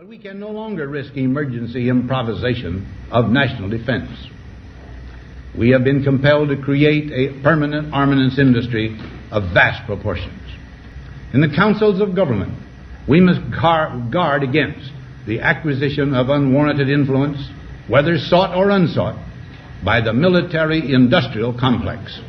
But we can no longer risk emergency improvisation of national defense. We have been compelled to create a permanent armaments industry of vast proportions. In the councils of government, we must guard against the acquisition of unwarranted influence, whether sought or unsought, by the military-industrial complex.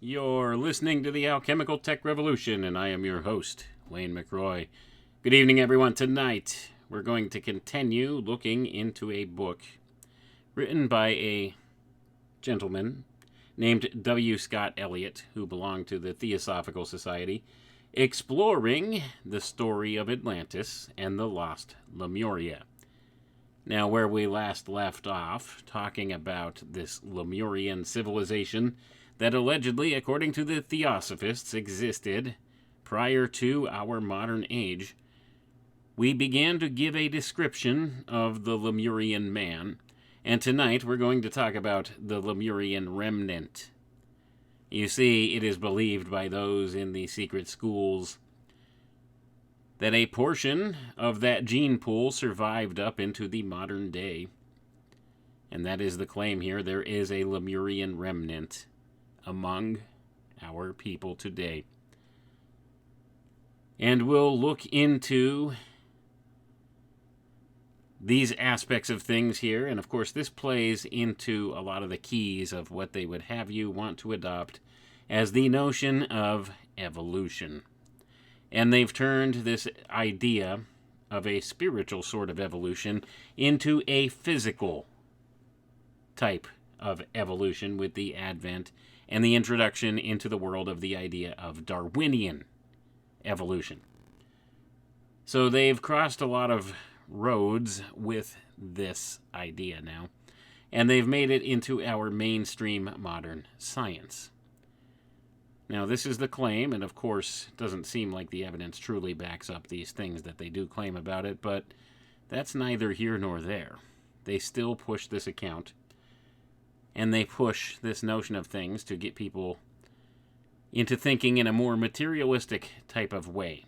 You're listening to the Alchemical Tech Revolution, and I am your host, Wayne McRoy. Good evening, everyone. Tonight, we're going to continue looking into a book written by a gentleman named W. Scott Elliot, who belonged to the Theosophical Society, exploring the story of Atlantis and the lost Lemuria. Now, where we last left off, talking about this Lemurian civilization that allegedly, according to the Theosophists, existed prior to our modern age, we began to give a description of the Lemurian man, and tonight we're going to talk about the Lemurian Remnant. You see, it is believed by those in the secret schools that a portion of that gene pool survived up into the modern day, and that is the claim here. There is a Lemurian remnant among our people today. And we'll look into these aspects of things here, and of course this plays into a lot of the keys of what they would have you want to adopt as the notion of evolution. And they've turned this idea of a spiritual sort of evolution into a physical type of evolution with the advent and the introduction into the world of the idea of Darwinian evolution. So they've crossed a lot of roads with this idea now, and they've made it into our mainstream modern science. Now, this is the claim, and of course, it doesn't seem like the evidence truly backs up these things that they do claim about it, but that's neither here nor there. They still push this account, and they push this notion of things to get people into thinking in a more materialistic type of way.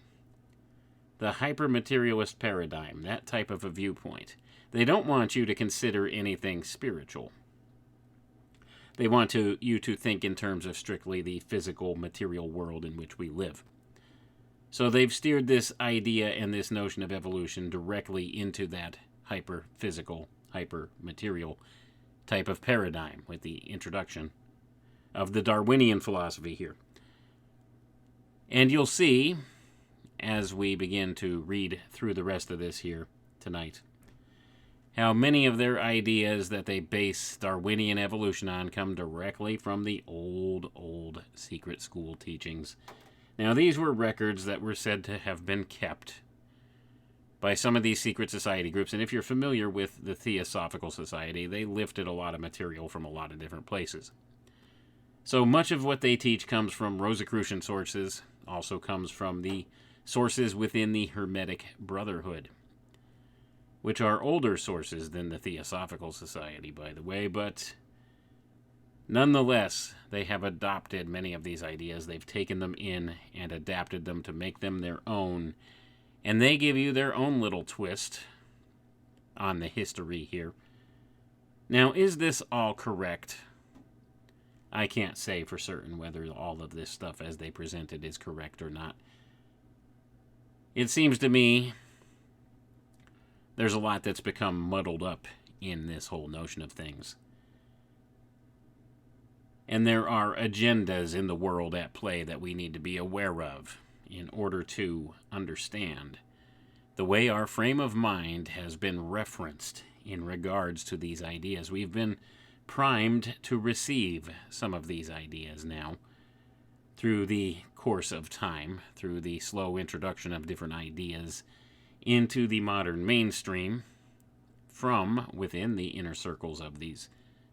The hyper-materialist paradigm, that type of a viewpoint. They don't want you to consider anything spiritual. They want you to think in terms of strictly the physical, material world in which we live. So they've steered this idea and this notion of evolution directly into that hyper-physical, hyper-material type of paradigm with the introduction of the Darwinian philosophy here. And you'll see, as we begin to read through the rest of this here tonight, how many of their ideas that they base Darwinian evolution on come directly from the old secret school teachings. Now, these were records that were said to have been kept by some of these secret society groups, and if you're familiar with the Theosophical Society, they lifted a lot of material from a lot of different places. So much of what they teach comes from Rosicrucian sources, also comes from the sources within the Hermetic Brotherhood, which are older sources than the Theosophical Society, by the way, but nonetheless, they have adopted many of these ideas. They've taken them in and adapted them to make them their own, and they give you their own little twist on the history here. Now, is this all correct? I can't say for certain whether all of this stuff as they present it is correct or not. It seems to me there's a lot that's become muddled up in this whole notion of things. And there are agendas in the world at play that we need to be aware of in order to understand the way our frame of mind has been referenced in regards to these ideas. We've been primed to receive some of these ideas now through the course of time, through the slow introduction of different ideas into the modern mainstream from within the inner circles of these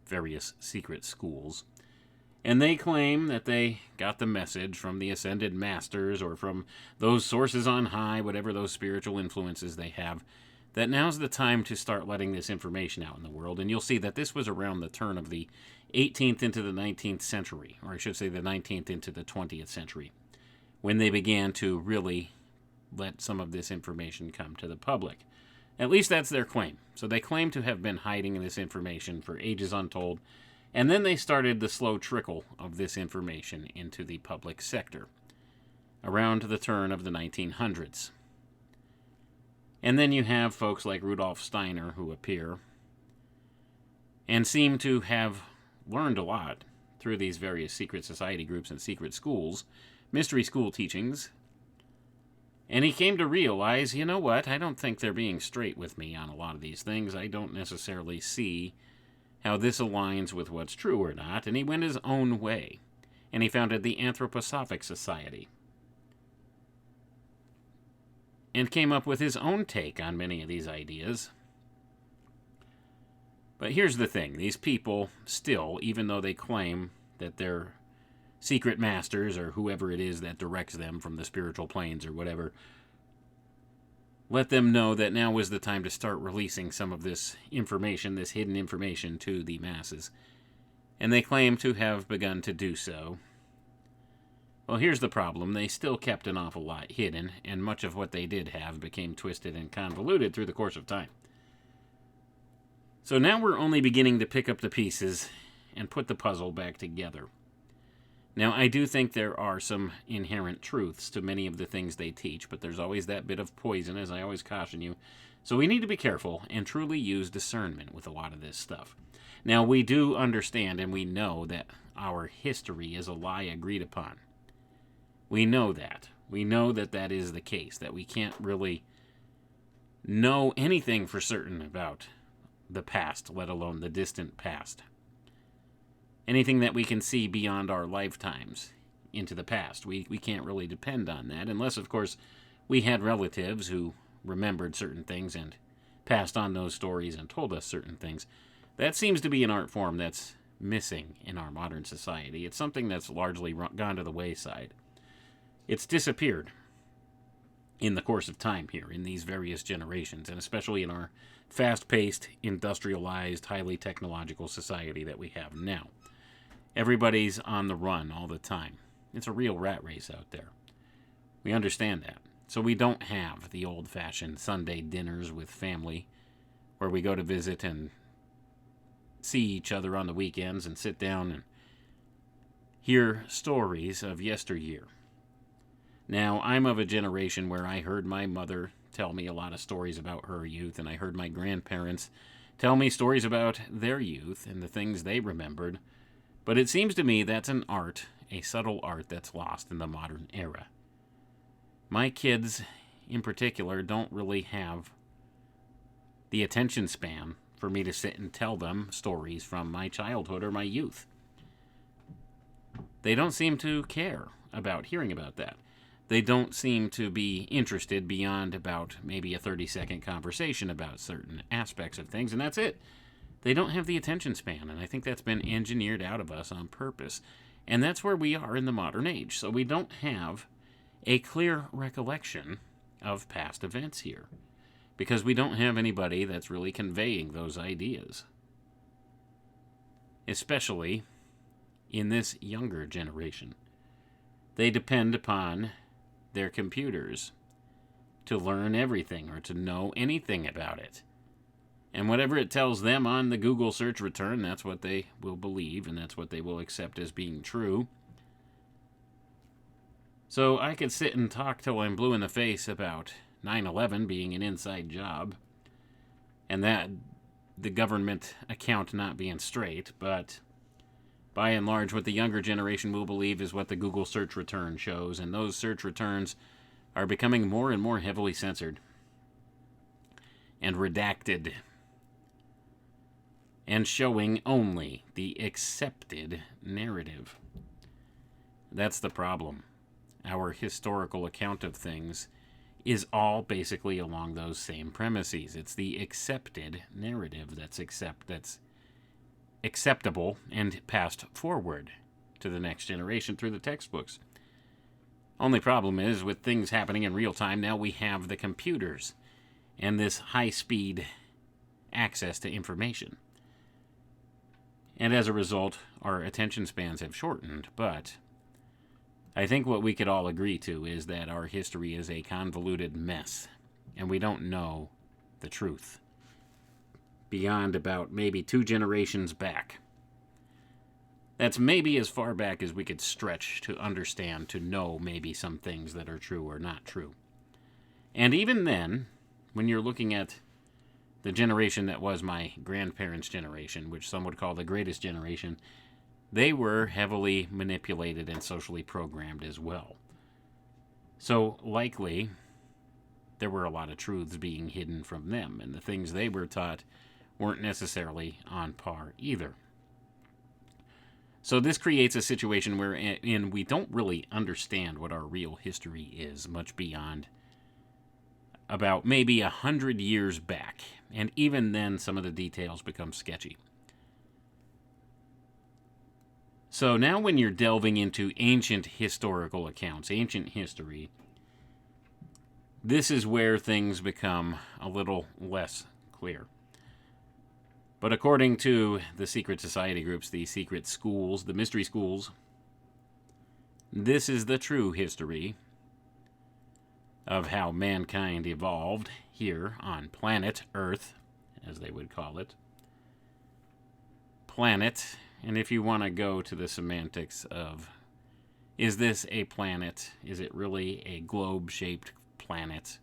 various secret schools. And they claim that they got the message from the ascended masters or from those sources on high, whatever those spiritual influences they have, that now's the time to start letting this information out in the world. And you'll see that this was around the turn of the 18th into the 19th century, or I should say the 19th into the 20th century, when they began to really let some of this information come to the public. At least that's their claim. So they claim to have been hiding this information for ages untold, and then they started the slow trickle of this information into the public sector around the turn of the 1900s. And then you have folks like Rudolf Steiner who appear and seem to have learned a lot through these various secret society groups and secret schools, mystery school teachings. And he came to realize, you know what, I don't think they're being straight with me on a lot of these things. I don't necessarily see how this aligns with what's true or not, and he went his own way, and he founded the Anthroposophic Society, and came up with his own take on many of these ideas. But here's the thing, these people still, even though they claim that they're secret masters, or whoever it is that directs them from the spiritual planes or whatever, let them know that now is the time to start releasing some of this information, this hidden information, to the masses. And they claim to have begun to do so. Well, here's the problem. They still kept an awful lot hidden, and much of what they did have became twisted and convoluted through the course of time. So now we're only beginning to pick up the pieces and put the puzzle back together. Now, I do think there are some inherent truths to many of the things they teach, but there's always that bit of poison, as I always caution you. So we need to be careful and truly use discernment with a lot of this stuff. Now, we do understand and we know that our history is a lie agreed upon. We know that. We know that that is the case, that we can't really know anything for certain about the past, let alone the distant past. Anything that we can see beyond our lifetimes into the past. We can't really depend on that, unless, of course, we had relatives who remembered certain things and passed on those stories and told us certain things. That seems to be an art form that's missing in our modern society. It's something that's largely gone to the wayside. It's disappeared in the course of time here, in these various generations, and especially in our fast-paced, industrialized, highly technological society that we have now. Everybody's on the run all the time. It's a real rat race out there. We understand that. So we don't have the old-fashioned Sunday dinners with family where we go to visit and see each other on the weekends and sit down and hear stories of yesteryear. Now, I'm of a generation where I heard my mother tell me a lot of stories about her youth, and I heard my grandparents tell me stories about their youth and the things they remembered. But it seems to me that's an art, a subtle art that's lost in the modern era. My kids, in particular, don't really have the attention span for me to sit and tell them stories from my childhood or my youth. They don't seem to care about hearing about that. They don't seem to be interested beyond about maybe a 30-second conversation about certain aspects of things, and that's it. They don't have the attention span, and I think that's been engineered out of us on purpose. And that's where we are in the modern age. So we don't have a clear recollection of past events here, because we don't have anybody that's really conveying those ideas. Especially in this younger generation. They depend upon their computers to learn everything or to know anything about it. And whatever it tells them on the Google search return, that's what they will believe, and that's what they will accept as being true. So I could sit and talk till I'm blue in the face about 9/11 being an inside job, and that the government account not being straight, but by and large what the younger generation will believe is what the Google search return shows, and those search returns are becoming more and more heavily censored and redacted, and showing only the accepted narrative. That's the problem. Our historical account of things is all basically along those same premises. It's the accepted narrative that's acceptable and passed forward to the next generation through the textbooks. Only problem is, with things happening in real time, now we have the computers and this high-speed access to information. And as a result, our attention spans have shortened, but I think what we could all agree to is that our history is a convoluted mess, and we don't know the truth beyond about maybe 2 generations back. That's maybe as far back as we could stretch to understand, to know maybe some things that are true or not true. And even then, when you're looking at the generation that was my grandparents' generation, which some would call the greatest generation, they were heavily manipulated and socially programmed as well. So likely, there were a lot of truths being hidden from them, and the things they were taught weren't necessarily on par either. So this creates a situation wherein we don't really understand what our real history is, much beyond about maybe 100 years back, and even then some of the details become sketchy. So now when you're delving into ancient historical accounts, ancient history, this is where things become a little less clear. But according to the secret society groups, the secret schools, the mystery schools, this is the true history of how mankind evolved here on planet Earth, as they would call it. Planet, and if you want to go to the semantics of, is this a planet? Is it really a globe-shaped planet?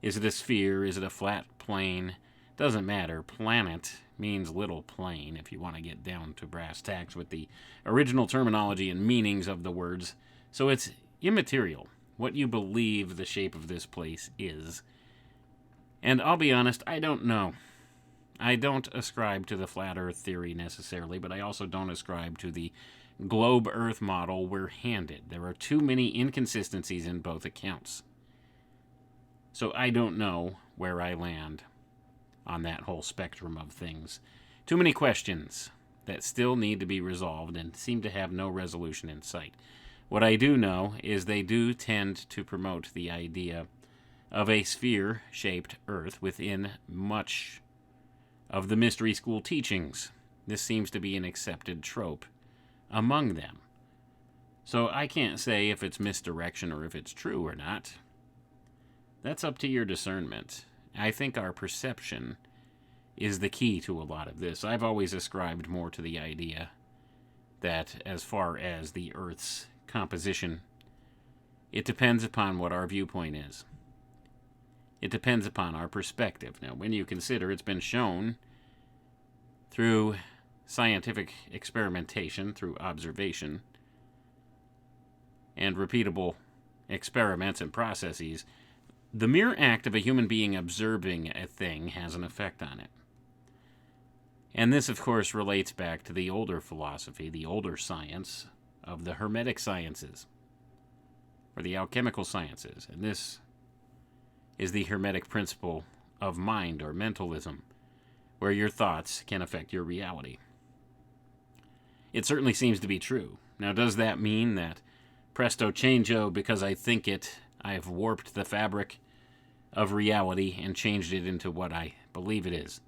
Is it a sphere? Is it a flat plane? Doesn't matter. Planet means little plane, if you want to get down to brass tacks with the original terminology and meanings of the words. So it's immaterial what you believe the shape of this place is. And I'll be honest, I don't know. I don't ascribe to the flat earth theory necessarily, but I also don't ascribe to the globe earth model we're handed. There are too many inconsistencies in both accounts. So I don't know where I land on that whole spectrum of things. Too many questions that still need to be resolved and seem to have no resolution in sight. What I do know is they do tend to promote the idea of a sphere-shaped Earth within much of the mystery school teachings. This seems to be an accepted trope among them. So I can't say if it's misdirection or if it's true or not. That's up to your discernment. I think our perception is the key to a lot of this. I've always ascribed more to the idea that as far as the Earth's composition, it depends upon what our viewpoint is. It depends upon our perspective. Now, when you consider it's been shown through scientific experimentation, through observation, and repeatable experiments and processes, the mere act of a human being observing a thing has an effect on it. And this, of course, relates back to the older philosophy, the older science of the hermetic sciences, or the alchemical sciences. And this is the hermetic principle of mind or mentalism, where your thoughts can affect your reality. It certainly seems to be true. Now, does that mean that presto changeo, because I think it, I've warped the fabric of reality and changed it into what I believe it is?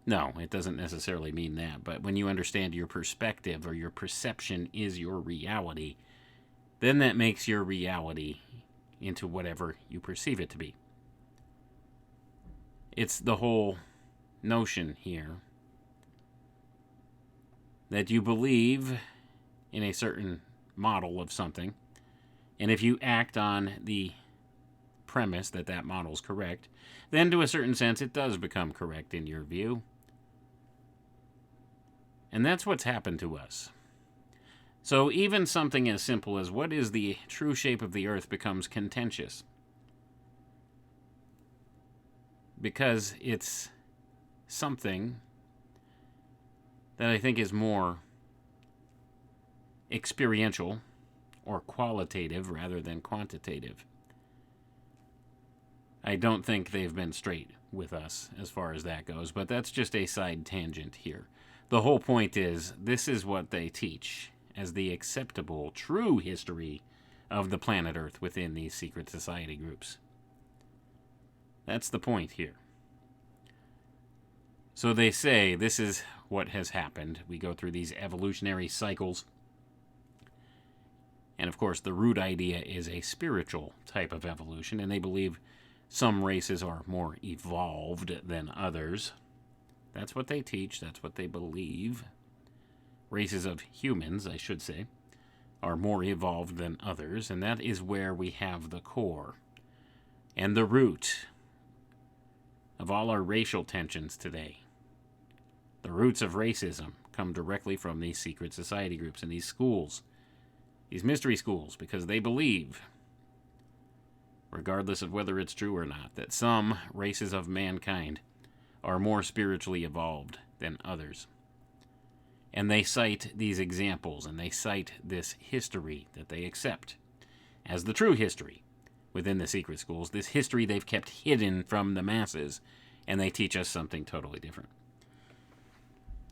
No, it doesn't necessarily mean that. But when you understand your perspective or your perception is your reality, then that makes your reality into whatever you perceive it to be. It's the whole notion here that you believe in a certain model of something, and if you act on the premise that that model is correct, then to a certain sense it does become correct in your view. And that's what's happened to us. So even something as simple as what is the true shape of the earth becomes contentious, because it's something that I think is more experiential or qualitative rather than quantitative. I don't think they've been straight with us as far as that goes, but that's just a side tangent here. The whole point is, this is what they teach as the acceptable, true history of the planet Earth within these secret society groups. That's the point here. So they say this is what has happened. We go through these evolutionary cycles. And of course, the root idea is a spiritual type of evolution, and they believe some races are more evolved than others. That's what they teach, that's what they believe. Races of humans, I should say, are more evolved than others, and that is where we have the core and the root of all our racial tensions today. The roots of racism come directly from these secret society groups and these schools, these mystery schools, because they believe, regardless of whether it's true or not, that some races of mankind are more spiritually evolved than others. And they cite these examples, and they cite this history that they accept as the true history within the secret schools, this history they've kept hidden from the masses, and they teach us something totally different.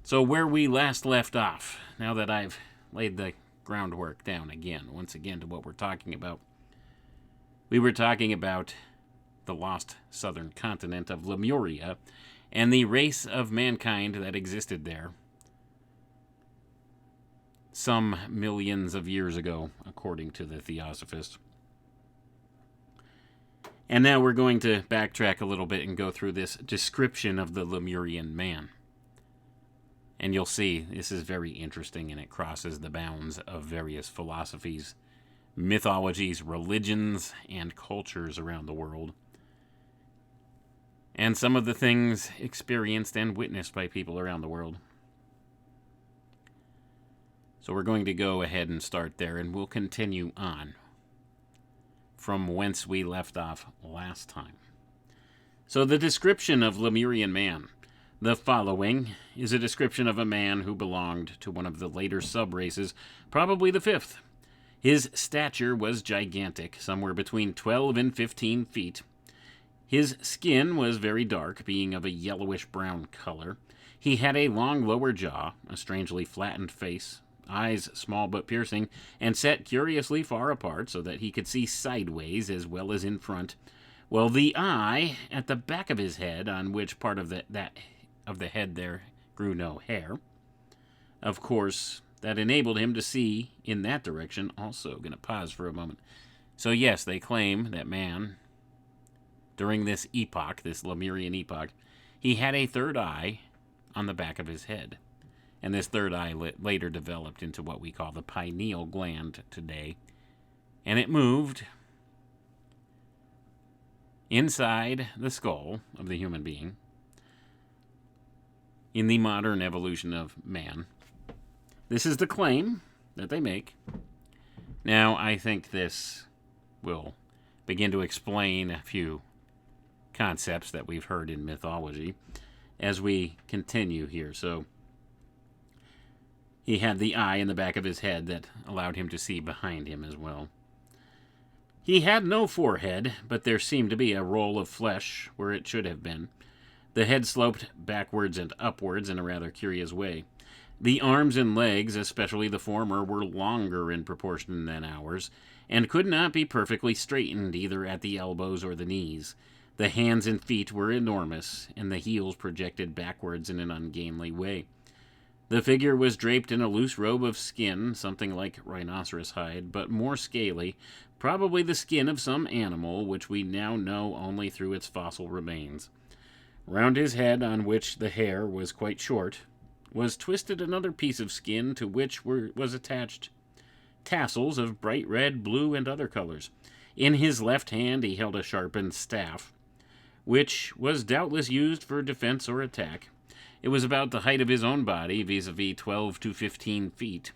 So where we last left off, now that I've laid the groundwork down again, once again to what we're talking about, we were talking about the lost southern continent of Lemuria and the race of mankind that existed there some millions of years ago, according to the Theosophists. And now we're going to backtrack a little bit and go through this description of the Lemurian man. And you'll see this is very interesting, and it crosses the bounds of various philosophies, mythologies, religions, and cultures around the world. And some of the things experienced and witnessed by people around the world. So we're going to go ahead and start there, and we'll continue on from whence we left off last time. So the description of Lemurian man. The following is a description of a man who belonged to one of the later sub-races, probably the fifth. His stature was gigantic, somewhere between 12 and 15 feet. His skin was very dark, being of a yellowish-brown color. He had a long lower jaw, a strangely flattened face, eyes small but piercing, and set curiously far apart so that he could see sideways as well as in front, while the eye at the back of his head, on which part of the head there grew no hair, of course, that enabled him to see in that direction also. Going to pause for a moment. So yes, they claim that man, during this epoch, this Lemurian epoch, he had a third eye on the back of his head. And this third eye later developed into what we call the pineal gland today. And it moved inside the skull of the human being in the modern evolution of man. This is the claim that they make. Now, I think this will begin to explain a few concepts that we've heard in mythology as we continue here. So, he had the eye in the back of his head that allowed him to see behind him as well. He had no forehead, but there seemed to be a roll of flesh where it should have been. The head sloped backwards and upwards in a rather curious way. The arms and legs, especially the former, were longer in proportion than ours, and could not be perfectly straightened either at the elbows or the knees. The hands and feet were enormous, and the heels projected backwards in an ungainly way. The figure was draped in a loose robe of skin, something like rhinoceros hide, but more scaly, probably the skin of some animal, which we now know only through its fossil remains. Round his head, on which the hair was quite short, was twisted another piece of skin to which was attached tassels of bright red, blue, and other colors. In his left hand he held a sharpened staff, which was doubtless used for defense or attack. It was about the height of his own body, vis-a-vis 12 to 15 feet.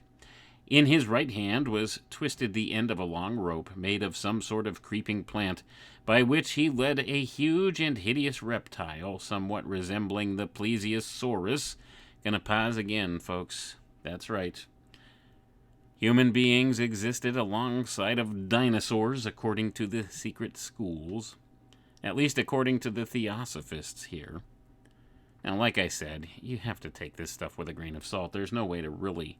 In his right hand was twisted the end of a long rope made of some sort of creeping plant, by which he led a huge and hideous reptile, somewhat resembling the plesiosaurus. Gonna pause again, folks. That's right. Human beings existed alongside of dinosaurs, according to the secret schools. At least according to the Theosophists here. Now, like I said, you have to take this stuff with a grain of salt. There's no way to really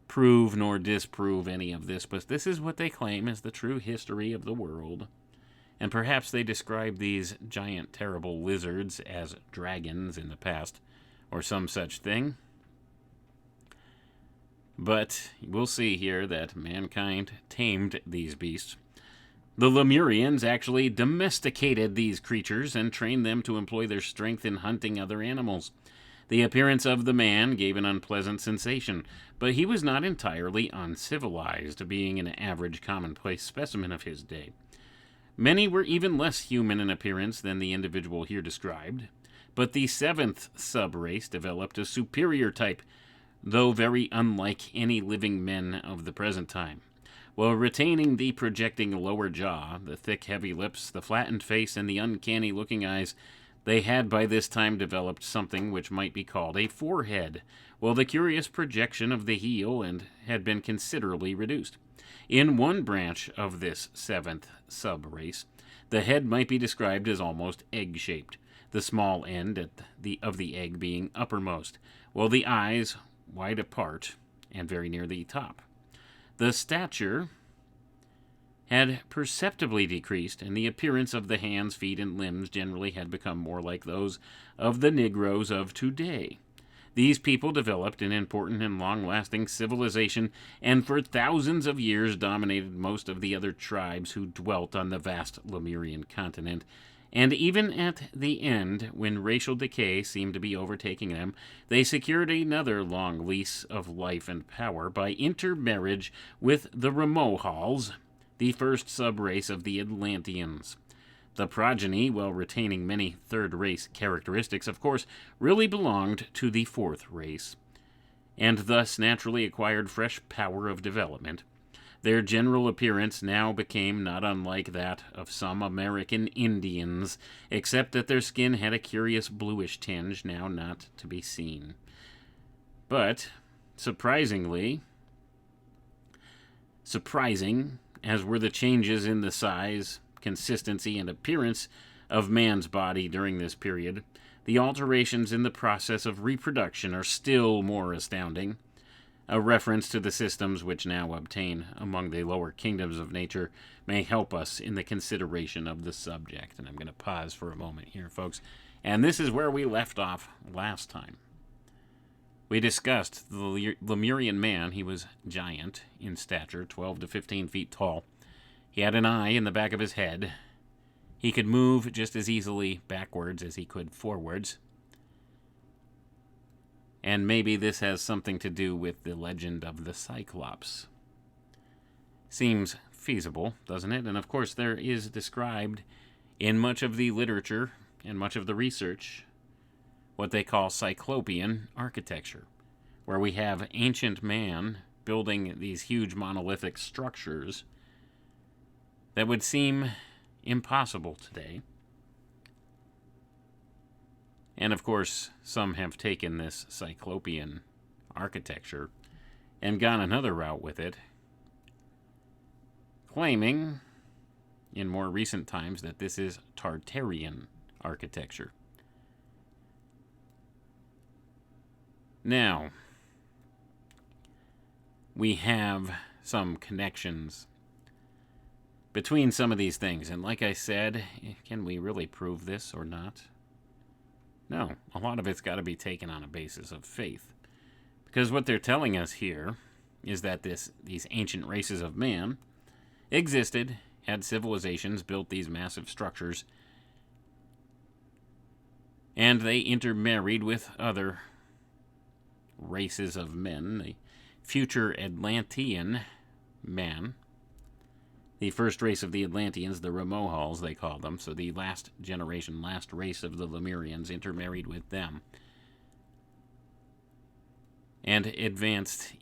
prove nor disprove any of this, but this is what they claim is the true history of the world. And perhaps they described these giant, terrible lizards as dragons in the past, or some such thing. But we'll see here that mankind tamed these beasts. The Lemurians actually domesticated these creatures and trained them to employ their strength in hunting other animals. The appearance of the man gave an unpleasant sensation, but he was not entirely uncivilized, being an average commonplace specimen of his day. Many were even less human in appearance than the individual here described, but the seventh subrace developed a superior type, though very unlike any living men of the present time. While retaining the projecting lower jaw, the thick, heavy lips, the flattened face, and the uncanny-looking eyes, they had by this time developed something which might be called a forehead, while the curious projection of the heel and had been considerably reduced. In one branch of this seventh subrace, the head might be described as almost egg-shaped, the small end of the egg being uppermost, while the eyes wide apart and very near the top. The stature had perceptibly decreased, and the appearance of the hands, feet, and limbs generally had become more like those of the Negroes of today. These people developed an important and long-lasting civilization, and for thousands of years dominated most of the other tribes who dwelt on the vast Lemurian continent. And even at the end, when racial decay seemed to be overtaking them, they secured another long lease of life and power by intermarriage with the Remohals, the first subrace of the Atlanteans. The progeny, while retaining many third-race characteristics, of course, really belonged to the fourth race, and thus naturally acquired fresh power of development. Their general appearance now became not unlike that of some American Indians, except that their skin had a curious bluish tinge now not to be seen. But, surprising as were the changes in the size, consistency, and appearance of man's body during this period, the alterations in the process of reproduction are still more astounding. A reference to the systems which now obtain among the lower kingdoms of nature may help us in the consideration of the subject. And I'm going to pause for a moment here, folks. And this is where we left off last time. We discussed the Lemurian man. He was giant in stature, 12 to 15 feet tall. He had an eye in the back of his head. He could move just as easily backwards as he could forwards. And maybe this has something to do with the legend of the Cyclops. Seems feasible, doesn't it? And of course there is described in much of the literature and much of the research what they call Cyclopean architecture, where we have ancient man building these huge monolithic structures that would seem impossible today. And of course, some have taken this Cyclopean architecture and gone another route with it, claiming in more recent times that this is Tartarian architecture. Now, we have some connections between some of these things, and like I said, can we really prove this or not? No, a lot of it's got to be taken on a basis of faith. Because what they're telling us here is that these ancient races of man existed, had civilizations, built these massive structures, and they intermarried with other races of men. The future Atlantean man, the first race of the Atlanteans, the Remohals they call them, so the last generation, last race of the Lemurians, intermarried with them and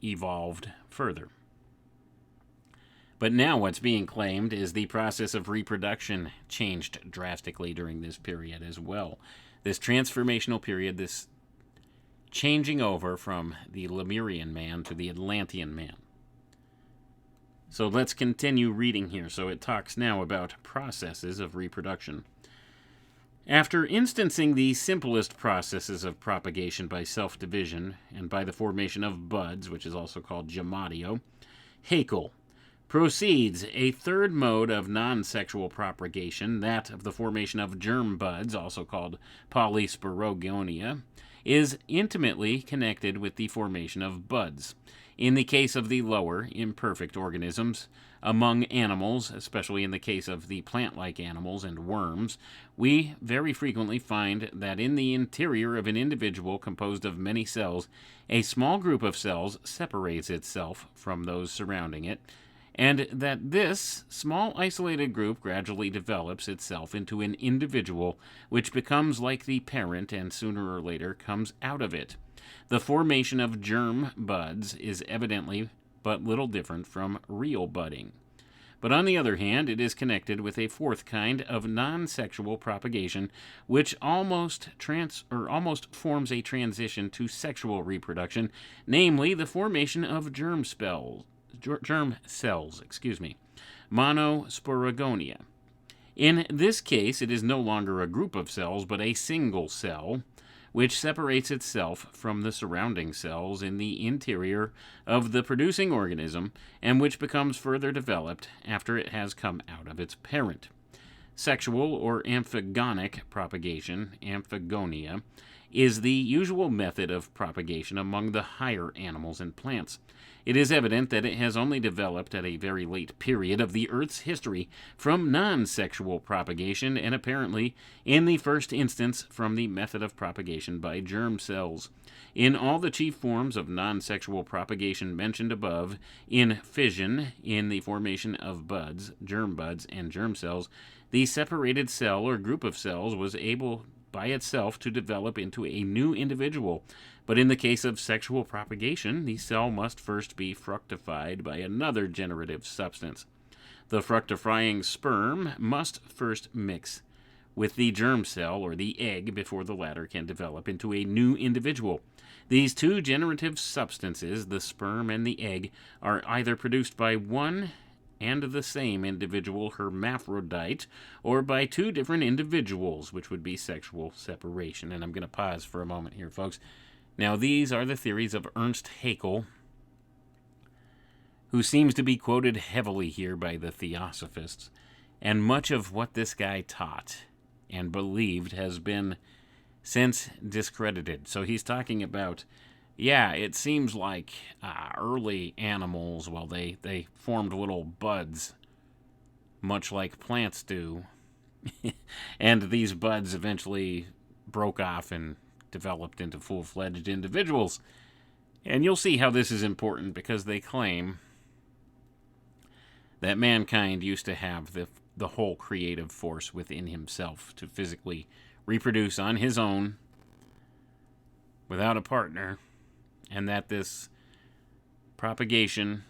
evolved further. But now what's being claimed is the process of reproduction changed drastically during this period as well. This transformational period, this changing over from the Lemurian man to the Atlantean man. So let's continue reading here. So it talks now about processes of reproduction. After instancing the simplest processes of propagation by self-division and by the formation of buds, which is also called gematio, Haeckel proceeds a third mode of non-sexual propagation, that of the formation of germ buds, also called polysporogonia, is intimately connected with the formation of buds. In the case of the lower, imperfect organisms, among animals, especially in the case of the plant-like animals and worms, we very frequently find that in the interior of an individual composed of many cells, a small group of cells separates itself from those surrounding it, and that this small isolated group gradually develops itself into an individual which becomes like the parent and sooner or later comes out of it. The formation of germ buds is evidently but little different from real budding. But on the other hand, it is connected with a fourth kind of non-sexual propagation, which almost forms a transition to sexual reproduction, namely the formation of germ cells, monosporogonia. In this case, it is no longer a group of cells, but a single cell, which separates itself from the surrounding cells in the interior of the producing organism, and which becomes further developed after it has come out of its parent. Sexual or amphigonic propagation, amphigonia, is the usual method of propagation among the higher animals and plants. It is evident that it has only developed at a very late period of the Earth's history from non-sexual propagation, and apparently, in the first instance, from the method of propagation by germ cells. In all the chief forms of non-sexual propagation mentioned above, in fission, in the formation of buds, germ buds, and germ cells, the separated cell or group of cells was able by itself to develop into a new individual. But in the case of sexual propagation, the cell must first be fructified by another generative substance. The fructifying sperm must first mix with the germ cell or the egg before the latter can develop into a new individual. These two generative substances, the sperm and the egg, are either produced by one and the same individual hermaphrodite, or by two different individuals, which would be sexual separation. And I'm going to pause for a moment here, folks. Now, these are the theories of Ernst Haeckel, who seems to be quoted heavily here by the Theosophists, and much of what this guy taught and believed has been since discredited. So he's talking about, it seems like early animals, they formed little buds, much like plants do, and these buds eventually broke off and developed into full-fledged individuals. And you'll see how this is important, because they claim that mankind used to have the whole creative force within himself to physically reproduce on his own without a partner, and that this propagation,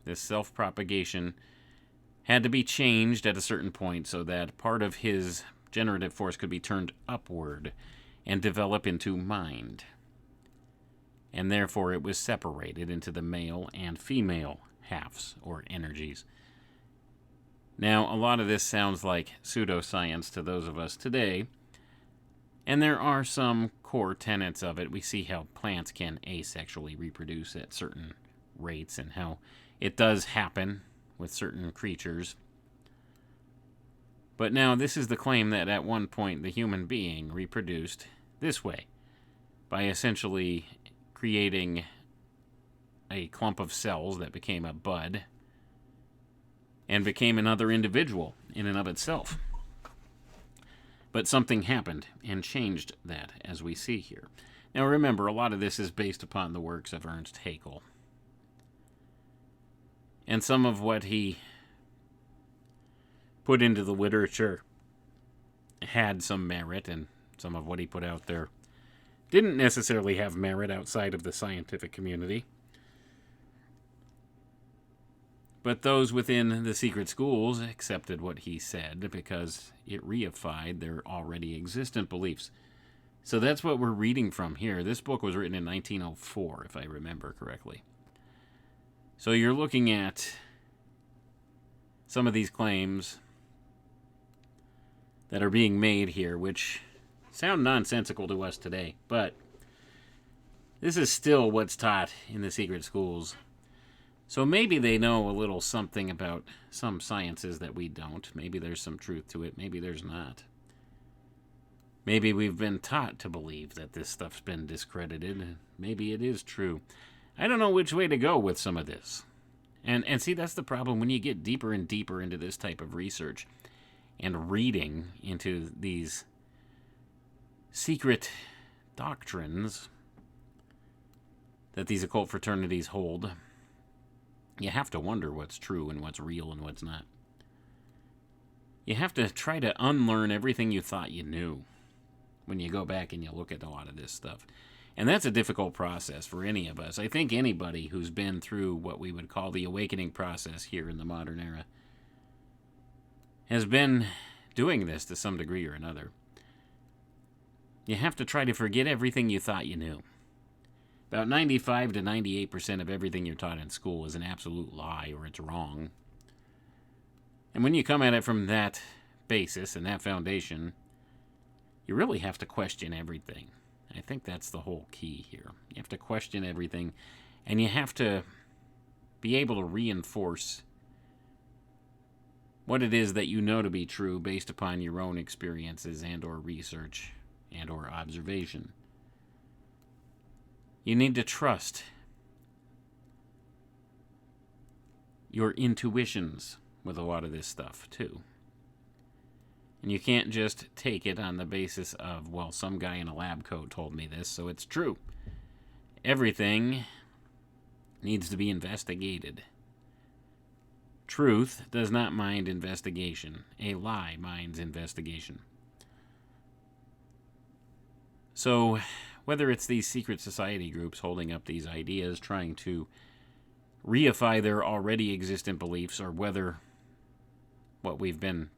this self-propagation, had to be changed at a certain point so that part of his generative force could be turned upward and develop into mind. And therefore it was separated into the male and female halves, or energies. Now, a lot of this sounds like pseudoscience to those of us today, and there are some core tenets of it. We see how plants can asexually reproduce at certain rates, and how it does happen with certain creatures. But now this is the claim that at one point the human being reproduced this way, by essentially creating a clump of cells that became a bud and became another individual in and of itself. But something happened and changed that, as we see here. Now remember, a lot of this is based upon the works of Ernst Haeckel. And some of what he put into the literature had some merit, and some of what he put out there didn't necessarily have merit outside of the scientific community. But those within the secret schools accepted what he said because it reified their already existent beliefs. So that's what we're reading from here. This book was written in 1904, if I remember correctly. So you're looking at some of these claims that are being made here, which sound nonsensical to us today, but this is still what's taught in the secret schools. So maybe they know a little something about some sciences that we don't. Maybe there's some truth to it. Maybe there's not. Maybe we've been taught to believe that this stuff's been discredited. Maybe it is true. I don't know which way to go with some of this. And see, that's the problem when you get deeper and deeper into this type of research and reading into these secret doctrines that these occult fraternities hold. You have to wonder what's true and what's real and what's not. You have to try to unlearn everything you thought you knew when you go back and you look at a lot of this stuff. And that's a difficult process for any of us. I think anybody who's been through what we would call the awakening process here in the modern era has been doing this to some degree or another. You have to try to forget everything you thought you knew. About 95 to 98% of everything you're taught in school is an absolute lie or it's wrong. And when you come at it from that basis and that foundation, you really have to question everything. I think that's the whole key here. You have to question everything, and you have to be able to reinforce what it is that you know to be true based upon your own experiences and or research and or observation. You need to trust your intuitions with a lot of this stuff, too. And you can't just take it on the basis of, well, some guy in a lab coat told me this, so it's true. Everything needs to be investigated. Truth does not mind investigation. A lie minds investigation. So, whether it's these secret society groups holding up these ideas, trying to reify their already existent beliefs, or whether what we've been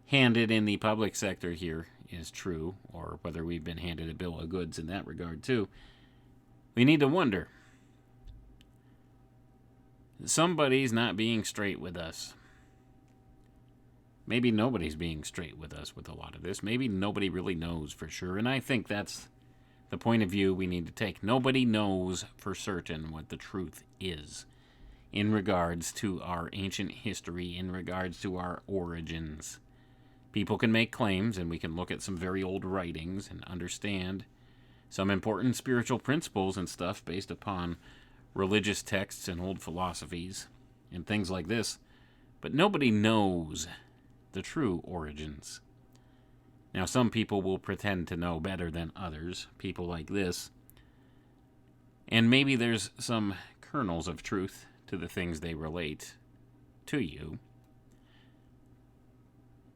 handed in the public sector here is true, or whether we've been handed a bill of goods in that regard too, we need to wonder. Somebody's not being straight with us. Maybe nobody's being straight with us with a lot of this. Maybe nobody really knows for sure, and I think that's the point of view we need to take. Nobody knows for certain what the truth is in regards to our ancient history, in regards to our origins. People can make claims, and we can look at some very old writings and understand some important spiritual principles and stuff based upon religious texts and old philosophies and things like this. But nobody knows the true origins. Now, some people will pretend to know better than others, people like this. And maybe there's some kernels of truth to the things they relate to you.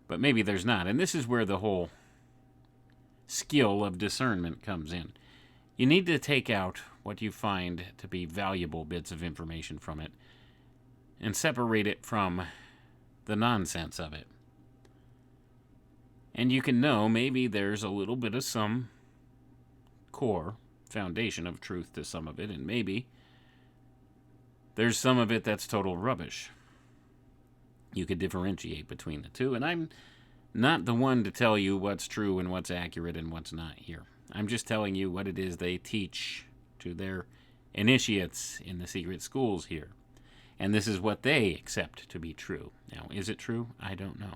But maybe there's not. And this is where the whole skill of discernment comes in. You need to take out what you find to be valuable bits of information from it and separate it from the nonsense of it. And you can know maybe there's a little bit of some core foundation of truth to some of it, and maybe there's some of it that's total rubbish. You could differentiate between the two, and I'm not the one to tell you what's true and what's accurate and what's not here. I'm just telling you what it is they teach to their initiates in the secret schools here. And this is what they accept to be true. Now, is it true? I don't know.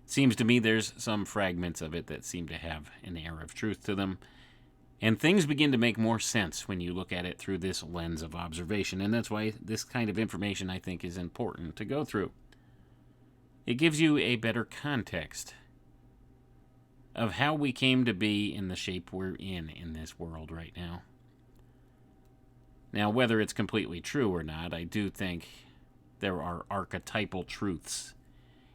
It seems to me there's some fragments of it that seem to have an air of truth to them. And things begin to make more sense when you look at it through this lens of observation. And that's why this kind of information, I think, is important to go through. It gives you a better context of how we came to be in the shape we're in this world right now. Now, whether it's completely true or not, I do think there are archetypal truths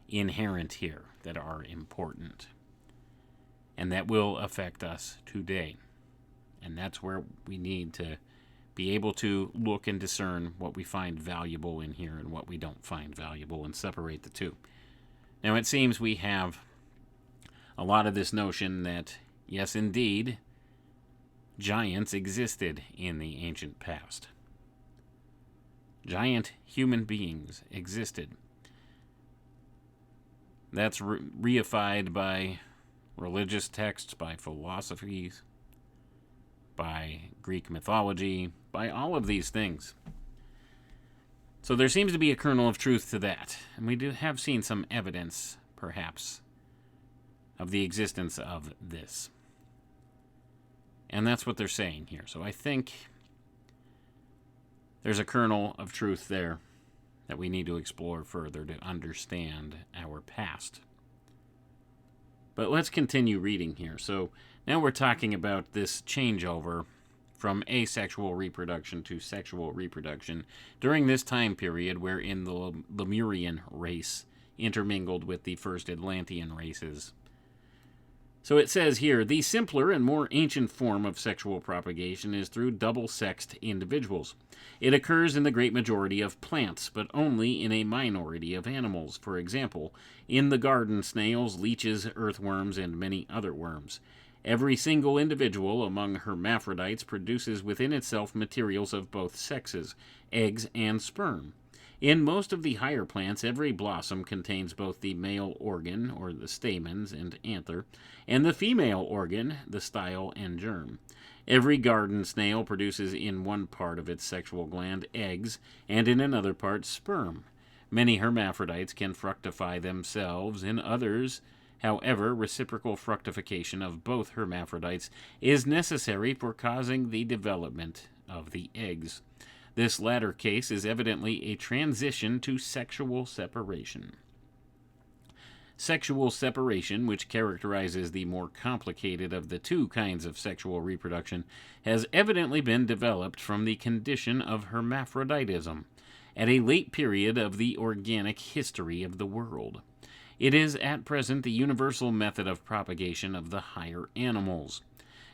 inherent here that are important and that will affect us today. And that's where we need to be able to look and discern what we find valuable in here and what we don't find valuable and separate the two. Now, it seems we have a lot of this notion that, yes, indeed, giants existed in the ancient past. Giant human beings existed. That's reified by religious texts, by philosophies, by Greek mythology, by all of these things. So there seems to be a kernel of truth to that, and we have seen some evidence, perhaps, of the existence of this. And that's what they're saying here. So I think there's a kernel of truth there that we need to explore further to understand our past. But let's continue reading here. So now we're talking about this changeover from asexual reproduction to sexual reproduction during this time period wherein the Lemurian race intermingled with the first Atlantean races. So it says here, the simpler and more ancient form of sexual propagation is through double-sexed individuals. It occurs in the great majority of plants, but only in a minority of animals. For example, in the garden snails, leeches, earthworms, and many other worms. Every single individual among hermaphrodites produces within itself materials of both sexes, eggs and sperm. In most of the higher plants, every blossom contains both the male organ, or the stamens and anther, and the female organ, the style and germ. Every garden snail produces in one part of its sexual gland eggs, and in another part sperm. Many hermaphrodites can fructify themselves, in others, however, reciprocal fructification of both hermaphrodites is necessary for causing the development of the eggs. This latter case is evidently a transition to sexual separation. Sexual separation, which characterizes the more complicated of the two kinds of sexual reproduction, has evidently been developed from the condition of hermaphroditism at a late period of the organic history of the world. It is at present the universal method of propagation of the higher animals.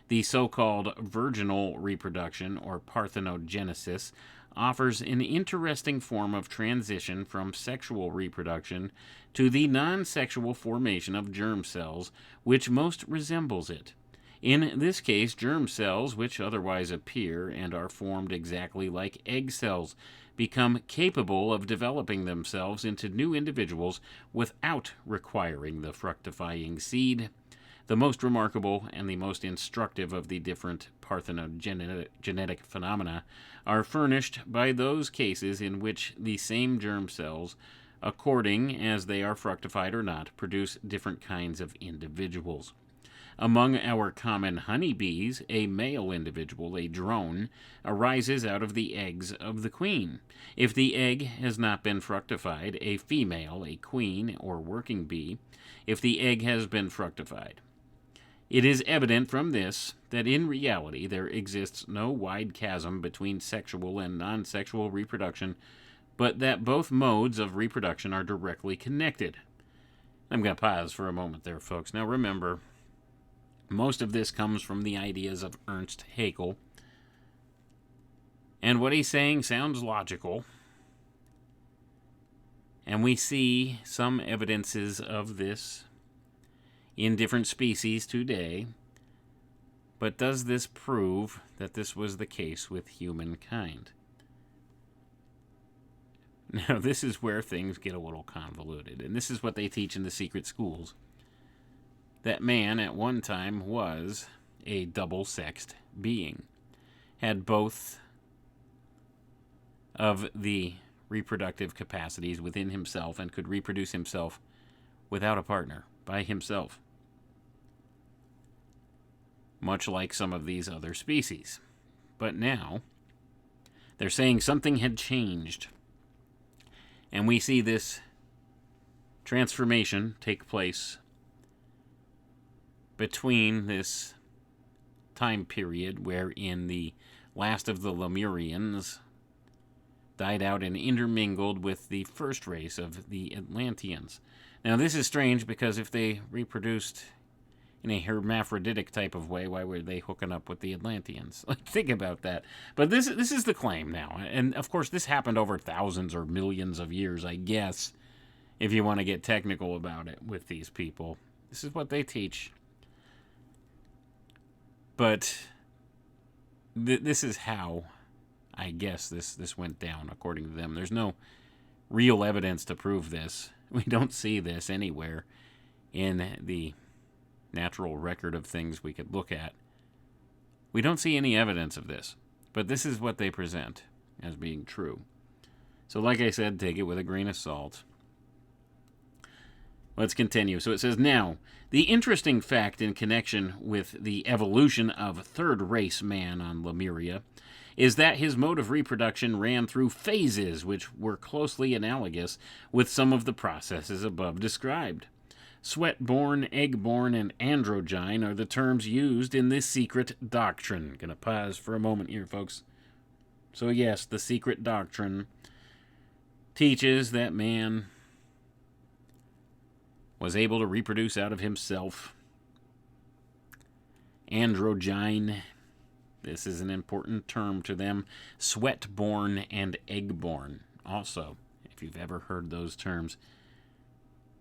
The so-called virginal reproduction, or parthenogenesis, offers an interesting form of transition from sexual reproduction to the non-sexual formation of germ cells, which most resembles it. In this case, germ cells, which otherwise appear and are formed exactly like egg cells, become capable of developing themselves into new individuals without requiring the fructifying seed. The most remarkable and the most instructive of the different parthenogenetic phenomena are furnished by those cases in which the same germ cells, according as they are fructified or not, produce different kinds of individuals. Among our common honeybees, a male individual, a drone, arises out of the eggs of the queen. If the egg has not been fructified, a female, a queen or working bee. If the egg has been fructified. It is evident from this that in reality there exists no wide chasm between sexual and non-sexual reproduction, but that both modes of reproduction are directly connected. I'm going to pause for a moment there, folks. Now remember, most of this comes from the ideas of Ernst Haeckel, and what he's saying sounds logical, and we see some evidences of this in different species today, but does this prove that this was the case with humankind? Now, this is where things get a little convoluted, and this is what they teach in the secret schools. That man at one time was a double-sexed being, had both of the reproductive capacities within himself and could reproduce himself without a partner, by himself. Much like some of these other species. But now, they're saying something had changed. And we see this transformation take place between this time period wherein the last of the Lemurians died out and intermingled with the first race of the Atlanteans. Now, this is strange because if they reproduced in a hermaphroditic type of way, why were they hooking up with the Atlanteans? Like, think about that. But this is the claim now. And, of course, this happened over thousands or millions of years, I guess, if you want to get technical about it with these people. This is what they teach. But this is how, I guess, this went down, according to them. There's no real evidence to prove this. We don't see this anywhere in the natural record of things we could look at. We don't see any evidence of this, but this is what they present as being true. So like I said, take it with a grain of salt. Let's continue. So it says, now, the interesting fact in connection with the evolution of third race man on Lemuria is that his mode of reproduction ran through phases which were closely analogous with some of the processes above described. Sweat-born, egg-born, and androgyne are the terms used in this secret doctrine. Gonna pause for a moment here, folks. So yes, the secret doctrine teaches that man was able to reproduce out of himself. Androgyne, this is an important term to them. Sweat-born and egg-born. Also, if you've ever heard those terms,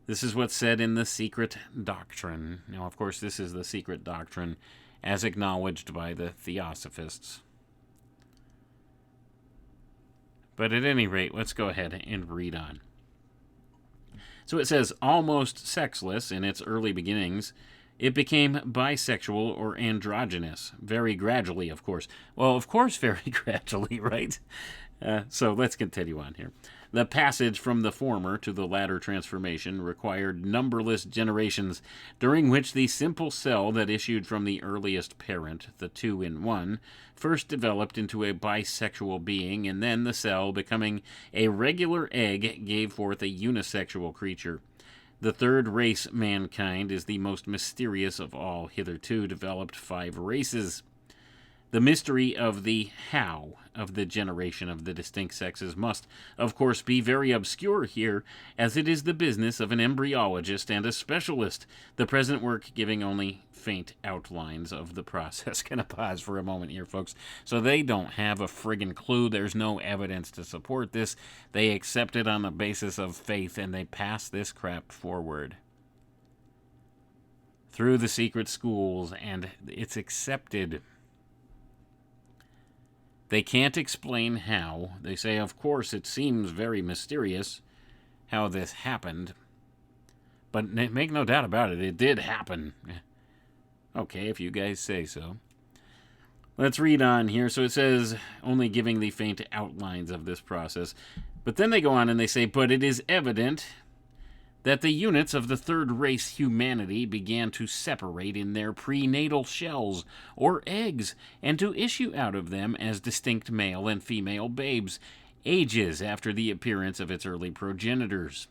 this is what's said in the secret doctrine. Now, of course, this is the secret doctrine as acknowledged by the Theosophists. But at any rate, let's go ahead and read on. So it says, almost sexless in its early beginnings, it became bisexual or androgynous. Very gradually, of course. Well, of course, very gradually, right? So let's continue on here. The passage from the former to the latter transformation required numberless generations, during which the simple cell that issued from the earliest parent, the two-in-one, first developed into a bisexual being, and then the cell, becoming a regular egg, gave forth a unisexual creature. The third race, mankind, is the most mysterious of all hitherto developed 5 races. The mystery of the how of the generation of the distinct sexes must, of course, be very obscure here, as it is the business of an embryologist and a specialist, the present work giving only faint outlines of the process. Gonna pause for a moment here, folks. So they don't have a friggin' clue. There's no evidence to support this. They accept it on the basis of faith, and they pass this crap forward through the secret schools, and it's accepted. They can't explain how. They say, of course, it seems very mysterious how this happened. But make no doubt about it, it did happen. Okay, if you guys say so. Let's read on here. So it says, only giving the faint outlines of this process. But then they go on and they say, but it is evident that the units of the third race humanity began to separate in their prenatal shells, or eggs, and to issue out of them as distinct male and female babes, ages after the appearance of its early progenitors.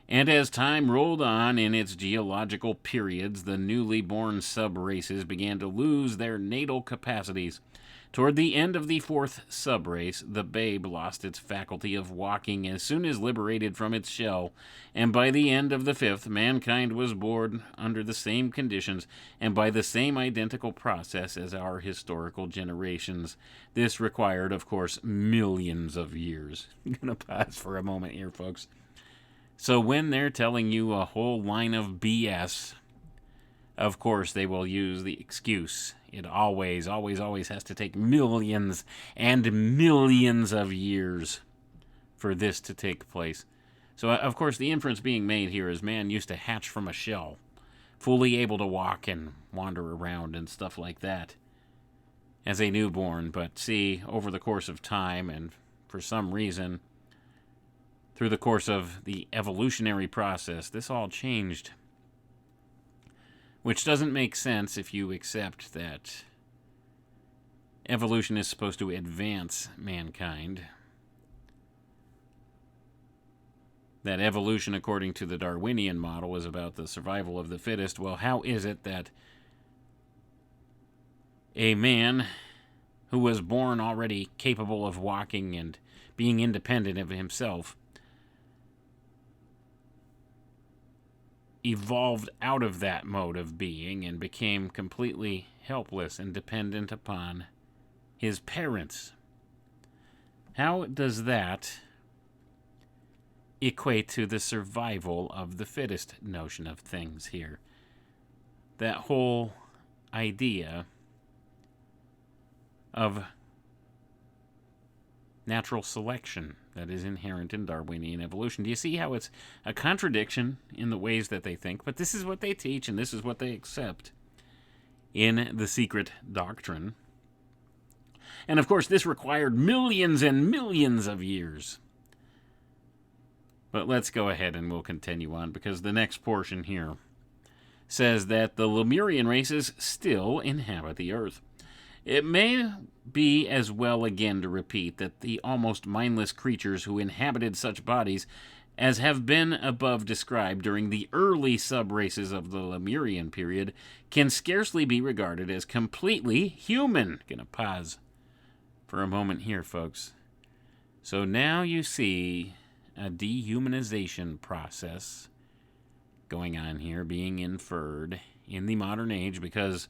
And as time rolled on in its geological periods, the newly born sub-races began to lose their natal capacities. Toward the end of the 4th subrace, the babe lost its faculty of walking as soon as liberated from its shell, and by the end of the 5th, mankind was born under the same conditions and by the same identical process as our historical generations. This required, of course, millions of years. I'm going to pause for a moment here, folks. So when they're telling you a whole line of BS, of course they will use the excuse. It always has to take millions and millions of years for this to take place. So, of course, the inference being made here is man used to hatch from a shell, fully able to walk and wander around and stuff like that as a newborn. But see, over the course of time and for some reason, through the course of the evolutionary process, this all changed. Which doesn't make sense if you accept that evolution is supposed to advance mankind. That evolution, according to the Darwinian model, is about the survival of the fittest. Well, how is it that a man who was born already capable of walking and being independent of himself evolved out of that mode of being and became completely helpless and dependent upon his parents. How does that equate to the survival of the fittest notion of things here? That whole idea of natural selection that is inherent in Darwinian evolution. Do you see how it's a contradiction in the ways that they think? But this is what they teach, and this is what they accept in the secret doctrine. And of course, this required millions and millions of years. But let's go ahead and we'll continue on, because the next portion here says that the Lemurian races still inhabit the earth. It may be as well again to repeat that the almost mindless creatures who inhabited such bodies as have been above described during the early sub-races of the Lemurian period can scarcely be regarded as completely human. Gonna pause for a moment here, folks. So now you see a dehumanization process going on here, being inferred in the modern age, because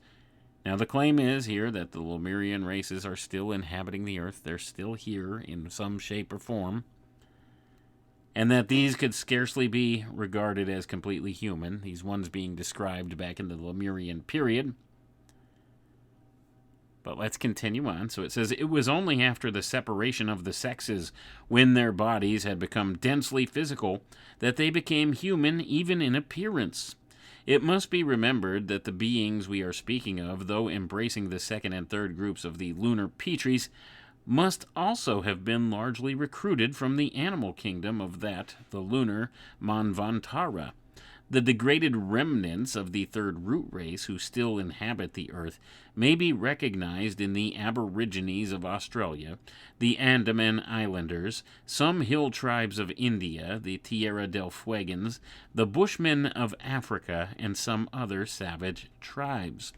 now the claim is here that the Lemurian races are still inhabiting the earth. They're still here in some shape or form. And that these could scarcely be regarded as completely human, these ones being described back in the Lemurian period. But let's continue on. So it says, it was only after the separation of the sexes, when their bodies had become densely physical, that they became human even in appearance. It must be remembered that the beings we are speaking of, though embracing the second and third groups of the lunar Petries, must also have been largely recruited from the animal kingdom of that, the lunar Manvantara. The degraded remnants of the third root race who still inhabit the earth may be recognized in the Aborigines of Australia, the Andaman Islanders, some hill tribes of India, the Tierra del Fuegans, the Bushmen of Africa, and some other savage tribes.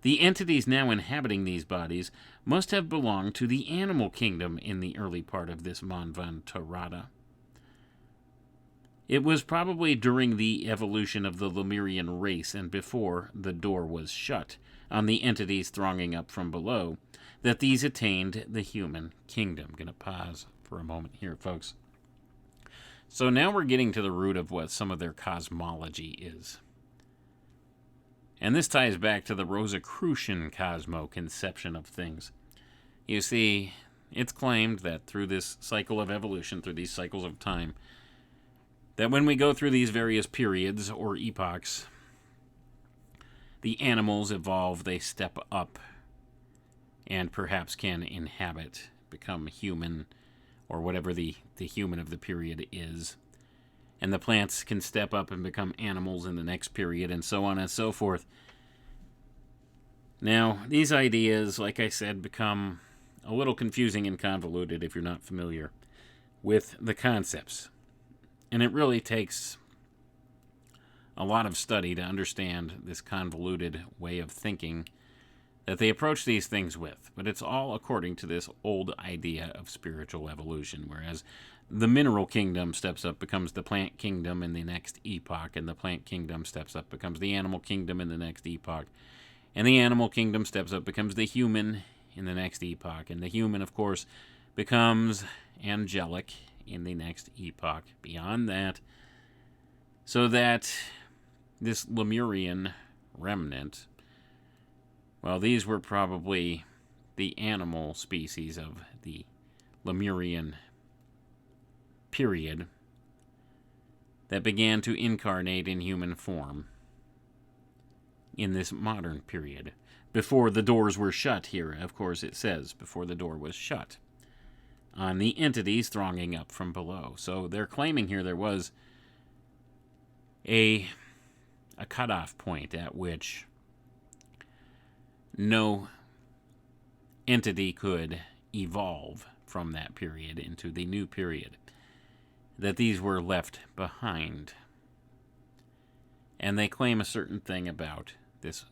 The entities now inhabiting these bodies must have belonged to the animal kingdom in the early part of this Manvantarada. It was probably during the evolution of the Lemurian race and before the door was shut on the entities thronging up from below that these attained the human kingdom. I'm going to pause for a moment here, folks. So now we're getting to the root of what some of their cosmology is. And this ties back to the Rosicrucian cosmo-conception of things. You see, it's claimed that through this cycle of evolution, through these cycles of time, that when we go through these various periods or epochs, the animals evolve, they step up, and perhaps can inhabit, become human, or whatever the human of the period is. And the plants can step up and become animals in the next period, and so on and so forth. Now, these ideas, like I said, become a little confusing and convoluted if you're not familiar with the concepts. And it really takes a lot of study to understand this convoluted way of thinking that they approach these things with. But it's all according to this old idea of spiritual evolution, whereas the mineral kingdom steps up, becomes the plant kingdom in the next epoch, and the plant kingdom steps up, becomes the animal kingdom in the next epoch, and the animal kingdom steps up, becomes the human in the next epoch, and the human, of course, becomes angelic in the next epoch beyond that, so that this Lemurian remnant, well, these were probably the animal species of the Lemurian period that began to incarnate in human form in this modern period. Before the doors were shut here, of course it says, before the door was shut on the entities thronging up from below. So they're claiming here there was a cutoff point at which no entity could evolve from that period into the new period, that these were left behind. And they claim a certain thing about this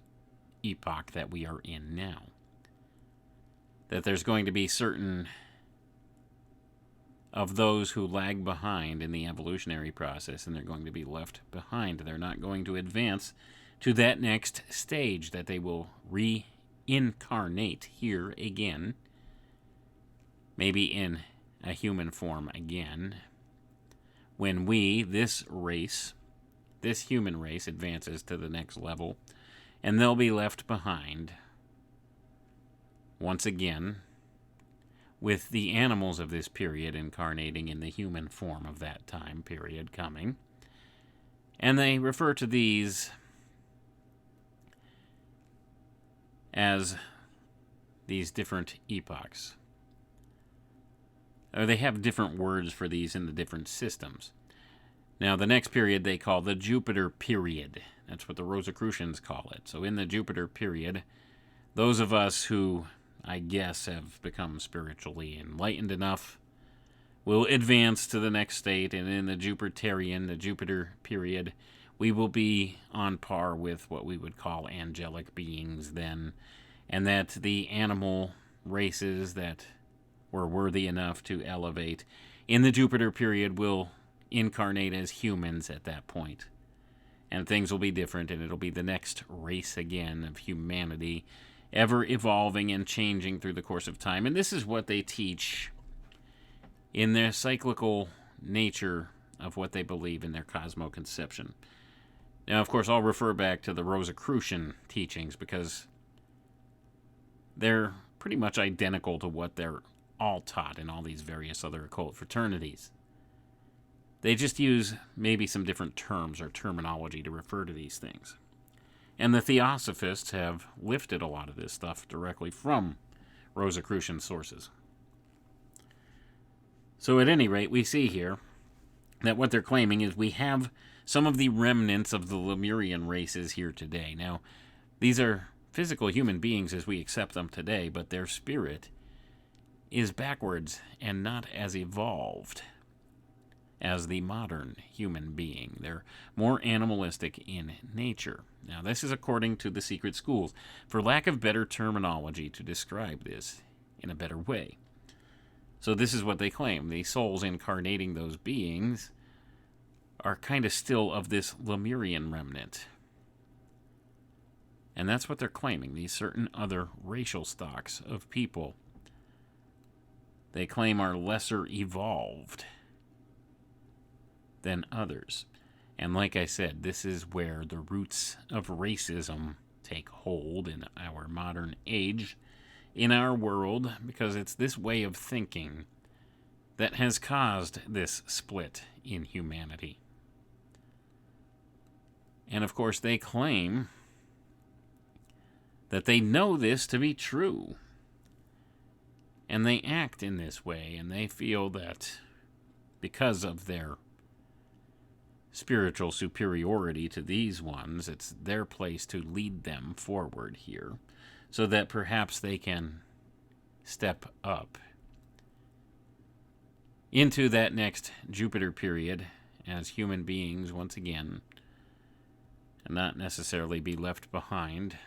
epoch that we are in now. that there's going to be certain of those who lag behind in the evolutionary process, and they're going to be left behind. They're not going to advance to that next stage, that they will reincarnate here again, maybe in a human form again, when we, this human race, advances to the next level, and they'll be left behind once again with the animals of this period incarnating in the human form of that time period coming. And they refer to these as these different epochs. Or they have different words for these in the different systems. Now, the next period they call the Jupiter period. That's what the Rosicrucians call it. So in the Jupiter period, those of us who, I guess, have become spiritually enlightened enough will advance to the next state, and in the Jupiter period, we will be on par with what we would call angelic beings then, and that the animal races that were worthy enough to elevate in the Jupiter period will incarnate as humans at that point. And things will be different, and it'll be the next race again of humanity, ever evolving and changing through the course of time. And this is what they teach in their cyclical nature of what they believe in their cosmoconception. Now, of course, I'll refer back to the Rosicrucian teachings because they're pretty much identical to what they're all taught in all these various other occult fraternities. They just use maybe some different terms or terminology to refer to these things. And the Theosophists have lifted a lot of this stuff directly from Rosicrucian sources. So at any rate, we see here that what they're claiming is we have some of the remnants of the Lemurian races here today. Now, these are physical human beings as we accept them today, but their spirit is backwards and not as evolved as the modern human being. They're more animalistic in nature. Now, this is according to the secret schools, for lack of better terminology to describe this in a better way. So this is what they claim. The souls incarnating those beings are kind of still of this Lemurian remnant. And that's what they're claiming, these certain other racial stocks of people they claim are lesser evolved than others. And like I said, this is where the roots of racism take hold in our modern age, in our world, because it's this way of thinking that has caused this split in humanity. And of course, they claim that they know this to be true. And they act in this way, and they feel that because of their spiritual superiority to these ones, it's their place to lead them forward here, so that perhaps they can step up into that next Jupiter period as human beings once again, and not necessarily be left behind.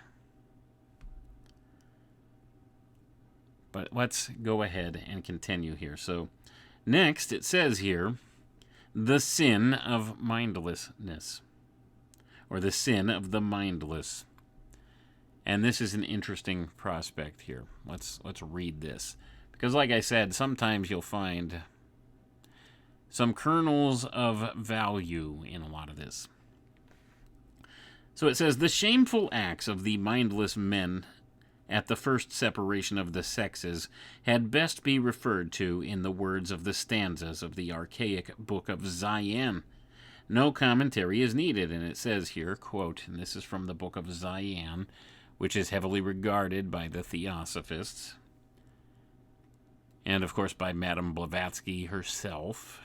But let's go ahead and continue here. So, next it says here, the sin of mindlessness, or the sin of the mindless. And this is an interesting prospect here. Let's read this. Because like I said, sometimes you'll find some kernels of value in a lot of this. So it says, the shameful acts of the mindless men at the first separation of the sexes had best be referred to in the words of the stanzas of the archaic Book of Zion. No commentary is needed, and it says here, quote, and this is from the Book of Zion, which is heavily regarded by the Theosophists, and of course by Madame Blavatsky herself.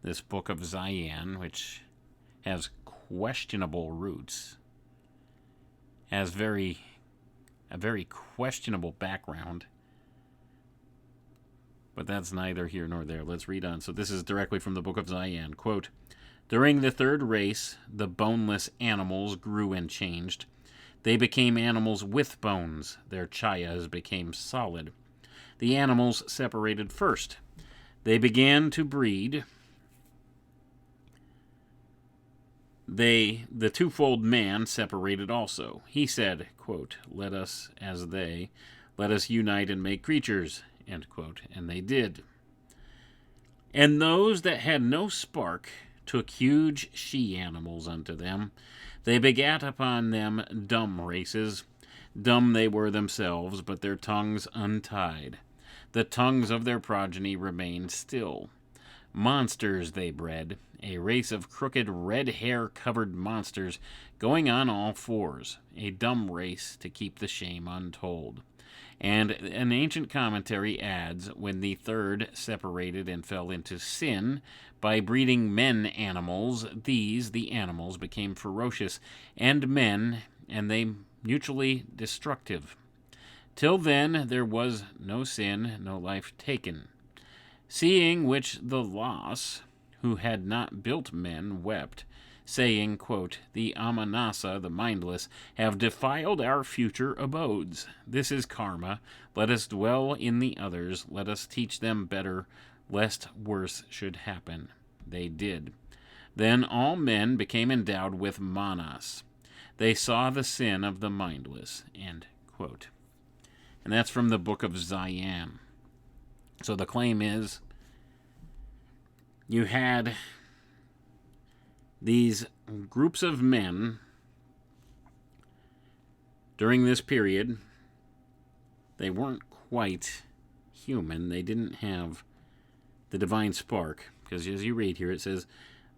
This Book of Zion, which has questionable roots, has a very questionable background. But that's neither here nor there. Let's read on. So this is directly from the Book of Zion. Quote, during the third race, the boneless animals grew and changed. They became animals with bones. Their chayas became solid. The animals separated first. They began to breed. The twofold man separated also. He said, quote, "Let us, as they, let us unite and make creatures," end quote, and they did. And those that had no spark took huge she-animals unto them. They begat upon them dumb races. Dumb they were themselves, but their tongues untied. The tongues of their progeny remained still. Monsters they bred, a race of crooked red hair-covered monsters going on all fours, a dumb race to keep the shame untold. And an ancient commentary adds, when the third separated and fell into sin, by breeding men animals, these, the animals, became ferocious, and men, and they mutually destructive. Till then there was no sin, no life taken. Seeing which the loss, who had not built men, wept, saying, quote, "The Amanasa, the mindless, have defiled our future abodes. This is karma. Let us dwell in the others. Let us teach them better, lest worse should happen." They did. Then all men became endowed with manas. They saw the sin of the mindless, end quote. And that's from the book of Zion. So the claim is, you had these groups of men during this period. They weren't quite human. They didn't have the divine spark. Because as you read here, it says,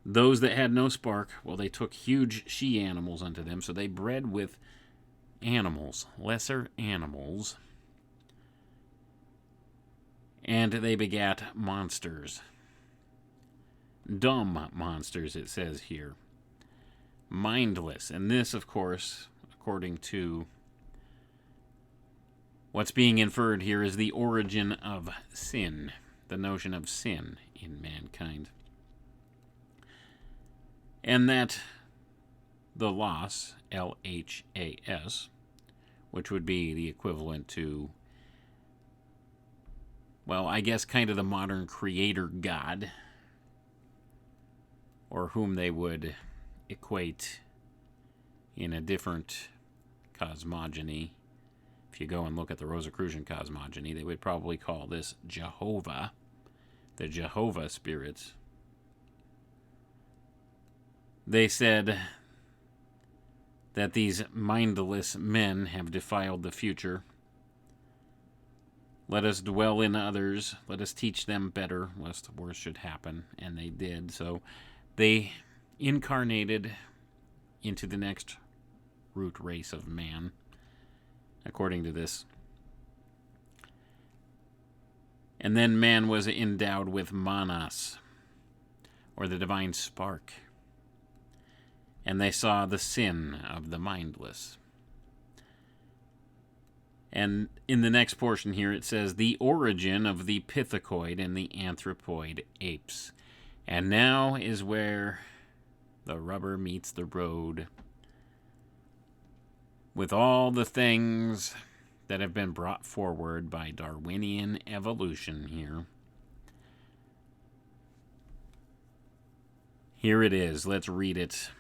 those that had no spark, well, they took huge she-animals unto them. So they bred with animals, lesser animals. And they begat monsters. Dumb monsters, it says here. Mindless. And this, of course, according to what's being inferred here, is the origin of sin. The notion of sin in mankind. And that the loss, L-H-A-S, which would be the equivalent to, well, I guess kind of the modern creator god, or whom they would equate in a different cosmogony. If you go and look at the Rosicrucian cosmogony, they would probably call this Jehovah, the Jehovah spirits. They said that these mindless men have defiled the future. Let us dwell in others. Let us teach them better, lest worse should happen. And they did. So they incarnated into the next root race of man, according to this. And then man was endowed with manas, or the divine spark. And they saw the sin of the mindless. And in the next portion here it says, the origin of the pithecoid and the anthropoid apes. And now is where the rubber meets the road. With all the things that have been brought forward by Darwinian evolution here. Here it is. Let's read it.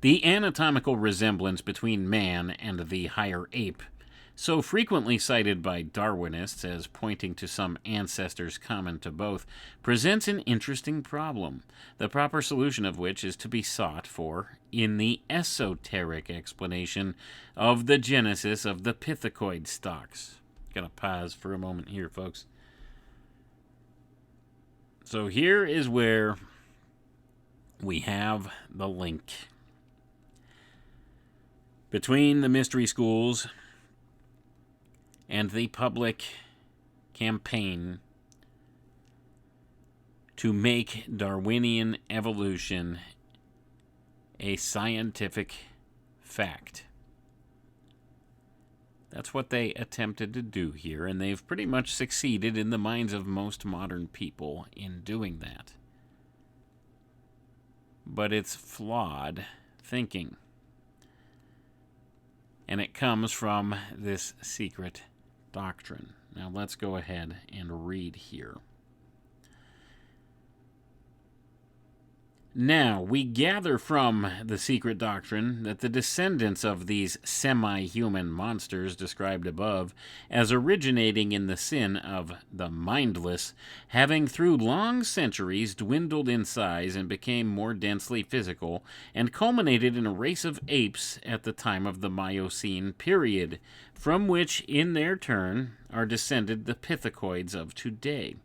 The anatomical resemblance between man and the higher ape, so frequently cited by Darwinists as pointing to some ancestors common to both, presents an interesting problem, the proper solution of which is to be sought for in the esoteric explanation of the genesis of the pithecoid stocks. Gonna pause for a moment here, folks. So here is where we have the link between the mystery schools and the public campaign to make Darwinian evolution a scientific fact. That's what they attempted to do here, and they've pretty much succeeded in the minds of most modern people in doing that. But it's flawed thinking. And it comes from this secret doctrine. Now let's go ahead and read here. Now, we gather from the secret doctrine that the descendants of these semi-human monsters described above as originating in the sin of the mindless, having through long centuries dwindled in size and became more densely physical, and culminated in a race of apes at the time of the Miocene period, from which, in their turn, are descended the pithecoids of today.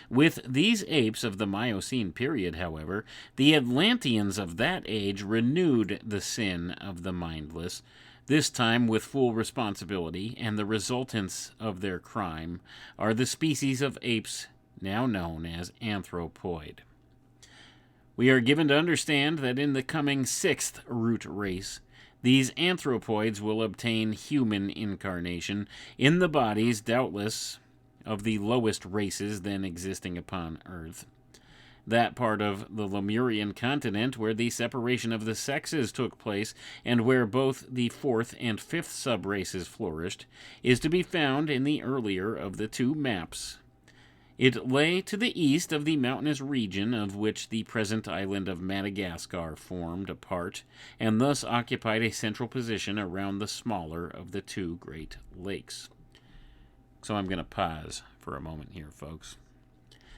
With these apes of the Miocene period, however, the Atlanteans of that age renewed the sin of the mindless, this time with full responsibility, and the resultants of their crime are the species of apes now known as anthropoid. We are given to understand that in the coming sixth root race, these anthropoids will obtain human incarnation in the bodies, doubtless, of the lowest races then existing upon Earth. That part of the Lemurian continent where the separation of the sexes took place and where both the fourth and fifth subraces flourished is to be found in the earlier of the two maps. It lay to the east of the mountainous region of which the present island of Madagascar formed a part, and thus occupied a central position around the smaller of the two great lakes. So I'm going to pause for a moment here, folks.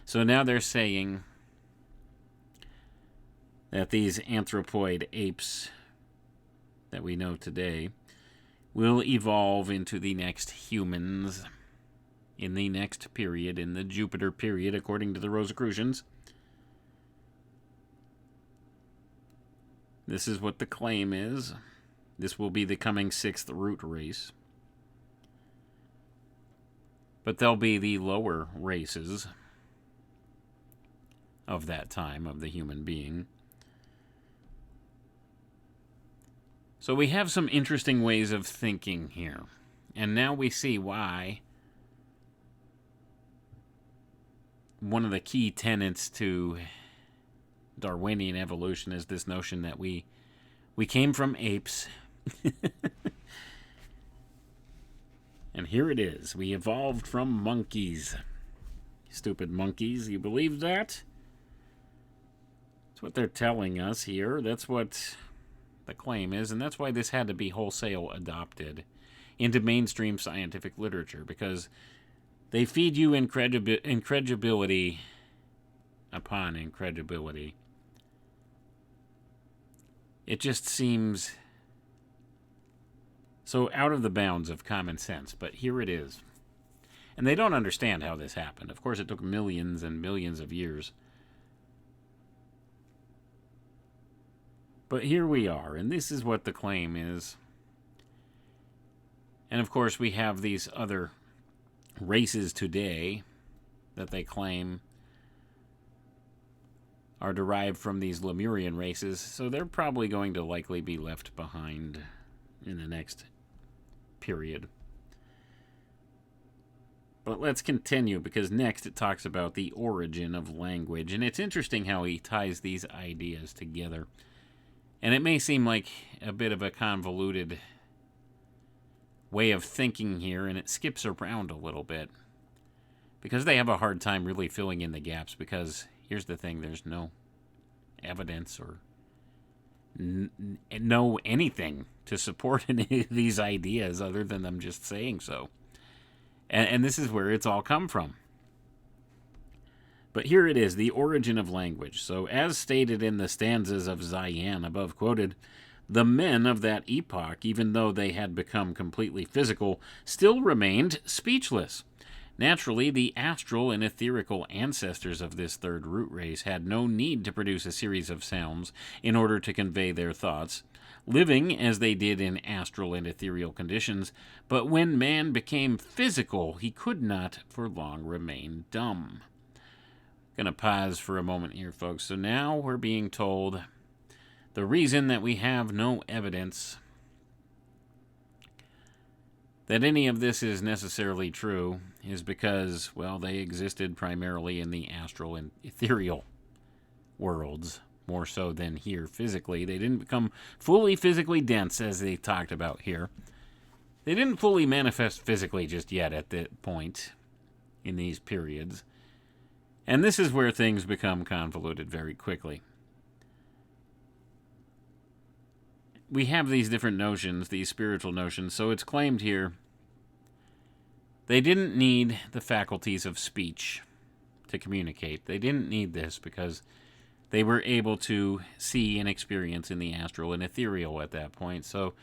So now they're saying that these anthropoid apes that we know today will evolve into the next humans in the next period, in the Jupiter period, according to the Rosicrucians. This is what the claim is. This will be the coming sixth root race. But they'll be the lower races of that time, of the human being. So we have some interesting ways of thinking here. And now we see why one of the key tenets to Darwinian evolution is this notion that we came from apes. And here it is. We evolved from monkeys. Stupid monkeys. You believe that? That's what they're telling us here. That's what the claim is. And that's why this had to be wholesale adopted into mainstream scientific literature. Because they feed you incredulity upon incredulity. It just seems so out of the bounds of common sense, but here it is. And they don't understand how this happened. Of course, it took millions and millions of years. But here we are, and this is what the claim is. And of course, we have these other races today that they claim are derived from these Lemurian races, so they're probably going to likely be left behind in the next period. But let's continue, because next it talks about the origin of language, and it's interesting how he ties these ideas together. And it may seem like a bit of a convoluted way of thinking here, and it skips around a little bit, because they have a hard time really filling in the gaps, because here's the thing, there's no evidence or no anything to support any of these ideas other than them just saying so. And this is where it's all come from. But here it is, the origin of language. So as stated in the stanzas of Zayan above quoted, the men of that epoch, even though they had become completely physical, still remained speechless. Naturally, the astral and etherical ancestors of this third root race had no need to produce a series of sounds in order to convey their thoughts, living as they did in astral and ethereal conditions, but when man became physical, he could not for long remain dumb. Going to pause for a moment here, folks. So now we're being told the reason that we have no evidence that any of this is necessarily true is because, well, they existed primarily in the astral and ethereal worlds, more so than here physically. They didn't become fully physically dense, as they talked about here. They didn't fully manifest physically just yet at that point in these periods. And this is where things become convoluted very quickly. We have these different notions, these spiritual notions, so it's claimed here they didn't need the faculties of speech to communicate. They didn't need this because they were able to see and experience in the astral and ethereal at that point. So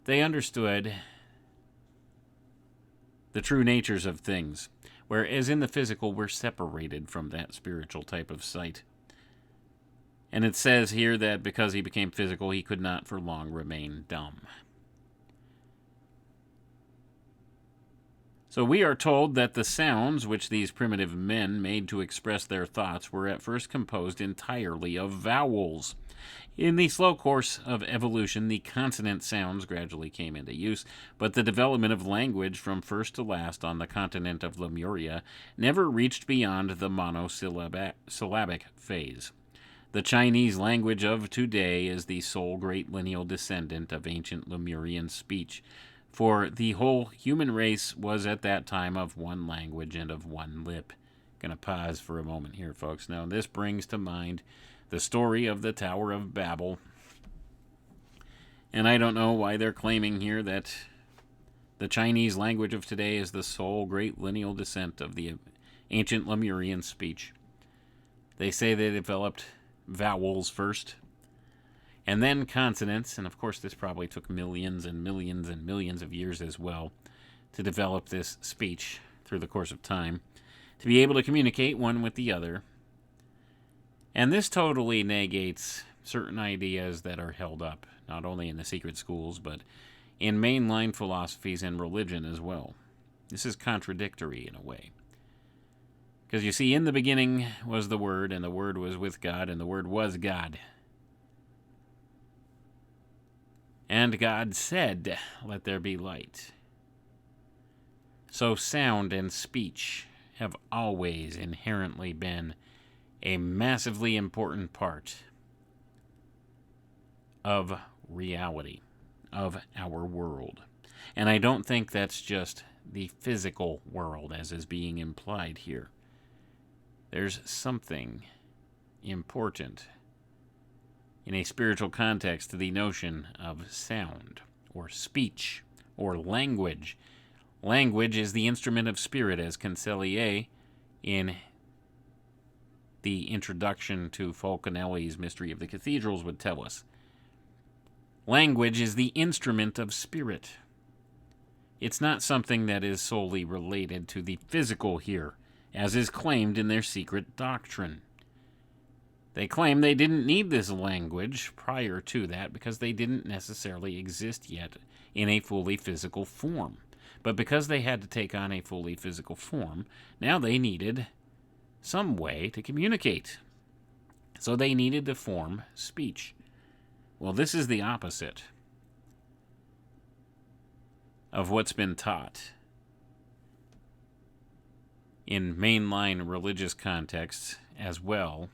they understood the true natures of things, whereas in the physical we're separated from that spiritual type of sight. And it says here that because he became physical, he could not for long remain dumb. So we are told that the sounds which these primitive men made to express their thoughts were at first composed entirely of vowels. In the slow course of evolution, the consonant sounds gradually came into use, but the development of language from first to last on the continent of Lemuria never reached beyond the monosyllabic phase. The Chinese language of today is the sole great lineal descendant of ancient Lemurian speech, for the whole human race was at that time of one language and of one lip. Going to pause for a moment here, folks. Now, this brings to mind the story of the Tower of Babel. And I don't know why they're claiming here that the Chinese language of today is the sole great lineal descent of the ancient Lemurian speech. They say they developed vowels first, and then consonants, and of course this probably took millions and millions and millions of years as well to develop this speech through the course of time, to be able to communicate one with the other. And this totally negates certain ideas that are held up, not only in the secret schools, but in mainline philosophies and religion as well. This is contradictory in a way. Because you see, in the beginning was the Word, and the Word was with God, and the Word was God. And God said, "Let there be light." So sound and speech have always inherently been a massively important part of reality, of our world. And I don't think that's just the physical world, as is being implied here. There's something important in a spiritual context to the notion of sound, or speech, or language. Language is the instrument of spirit, as Cancellier, in the introduction to Falconelli's Mystery of the Cathedrals, would tell us. Language is the instrument of spirit. It's not something that is solely related to the physical here, as is claimed in their secret doctrine. They claim they didn't need this language prior to that because they didn't necessarily exist yet in a fully physical form. But because they had to take on a fully physical form, now they needed some way to communicate. So they needed to form speech. Well, this is the opposite of what's been taught in mainline religious contexts, as well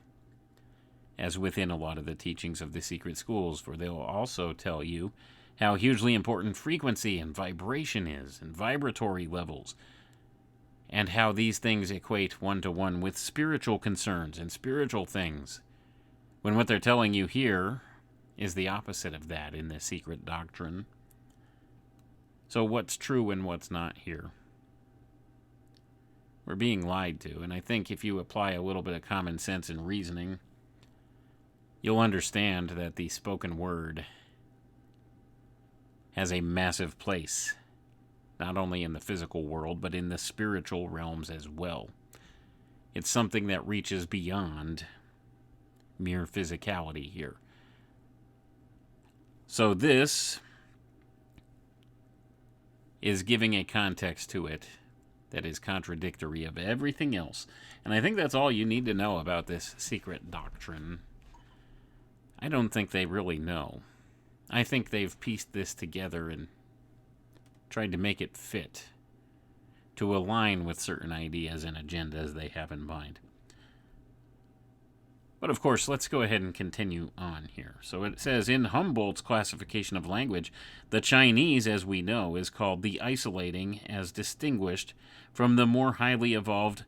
as within a lot of the teachings of the secret schools, for they'll also tell you how hugely important frequency and vibration is, and vibratory levels, and how these things equate one-to-one with spiritual concerns and spiritual things, when what they're telling you here is the opposite of that in the secret doctrine. So what's true and what's not here? We're being lied to, and I think if you apply a little bit of common sense and reasoning, you'll understand that the spoken word has a massive place, not only in the physical world, but in the spiritual realms as well. It's something that reaches beyond mere physicality here. So this is giving a context to it that is contradictory of everything else. And I think that's all you need to know about this secret doctrine. I don't think they really know. I think they've pieced this together and tried to make it fit, to align with certain ideas and agendas they have in mind. But of course, let's go ahead and continue on here. So it says, in Humboldt's classification of language, the Chinese, as we know, is called the isolating, as distinguished from the more highly evolved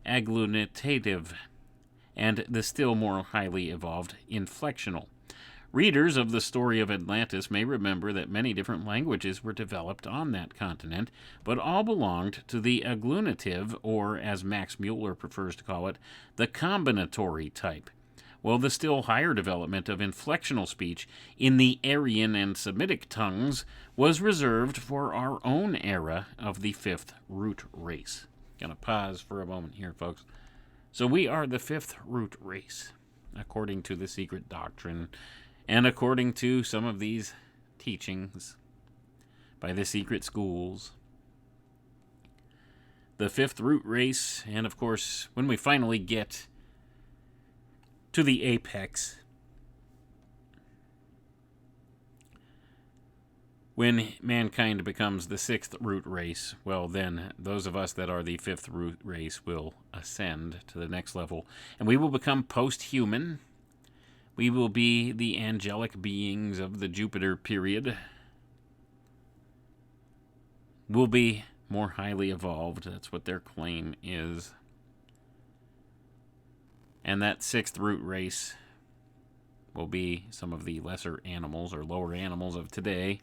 agglutinative and the still more highly evolved inflectional. Readers of the story of Atlantis may remember that many different languages were developed on that continent, but all belonged to the agglutinative, or as Max Mueller prefers to call it, the combinatory type, while the still higher development of inflectional speech in the Aryan and Semitic tongues was reserved for our own era of the fifth root race. Gonna pause for a moment here, folks. So we are the fifth root race, according to the secret doctrine, and according to some of these teachings by the secret schools. The fifth root race, and of course, when we finally get to the apex, when mankind becomes the sixth root race, well then, those of us that are the fifth root race will ascend to the next level, and we will become post-human. We will be the angelic beings of the Jupiter period. We'll be more highly evolved. That's what their claim is. And that sixth root race will be some of the lesser animals or lower animals of today.